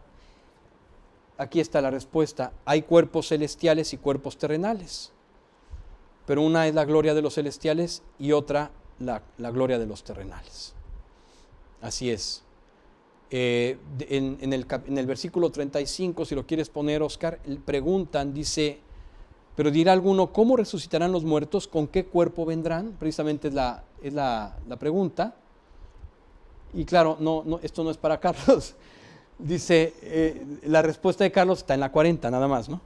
Speaker 1: aquí está la respuesta: hay cuerpos celestiales y cuerpos terrenales, pero una es la gloria de los celestiales y otra la gloria de los terrenales. Así es. En el versículo 35, si lo quieres poner, Oscar, preguntan, dice: pero dirá alguno, ¿cómo resucitarán los muertos? ¿Con qué cuerpo vendrán? Precisamente es la pregunta. Y claro, esto no es para Carlos. Dice, la respuesta de Carlos está en la 40 nada más, ¿no?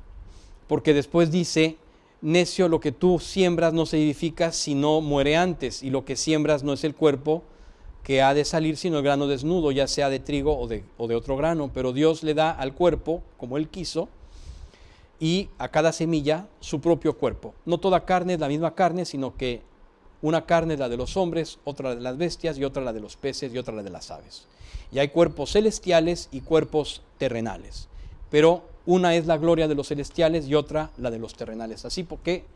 Speaker 1: Porque después dice: necio, lo que tú siembras no se edifica, sino muere antes, y lo que siembras no es el cuerpo que ha de salir sino el grano desnudo, ya sea de trigo o de otro grano, pero Dios le da al cuerpo como Él quiso y a cada semilla su propio cuerpo. No toda carne es la misma carne, sino que una carne es la de los hombres, otra la de las bestias y otra la de los peces y otra la de las aves. Y hay cuerpos celestiales y cuerpos terrenales, pero una es la gloria de los celestiales y otra la de los terrenales. Así porque,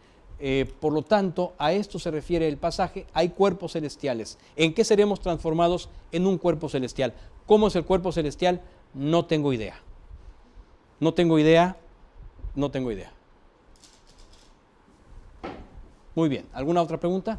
Speaker 1: por lo tanto, a esto se refiere el pasaje, hay cuerpos celestiales. ¿En qué seremos transformados? En un cuerpo celestial. ¿Cómo es el cuerpo celestial? No tengo idea. No tengo idea. Muy bien, ¿alguna otra pregunta?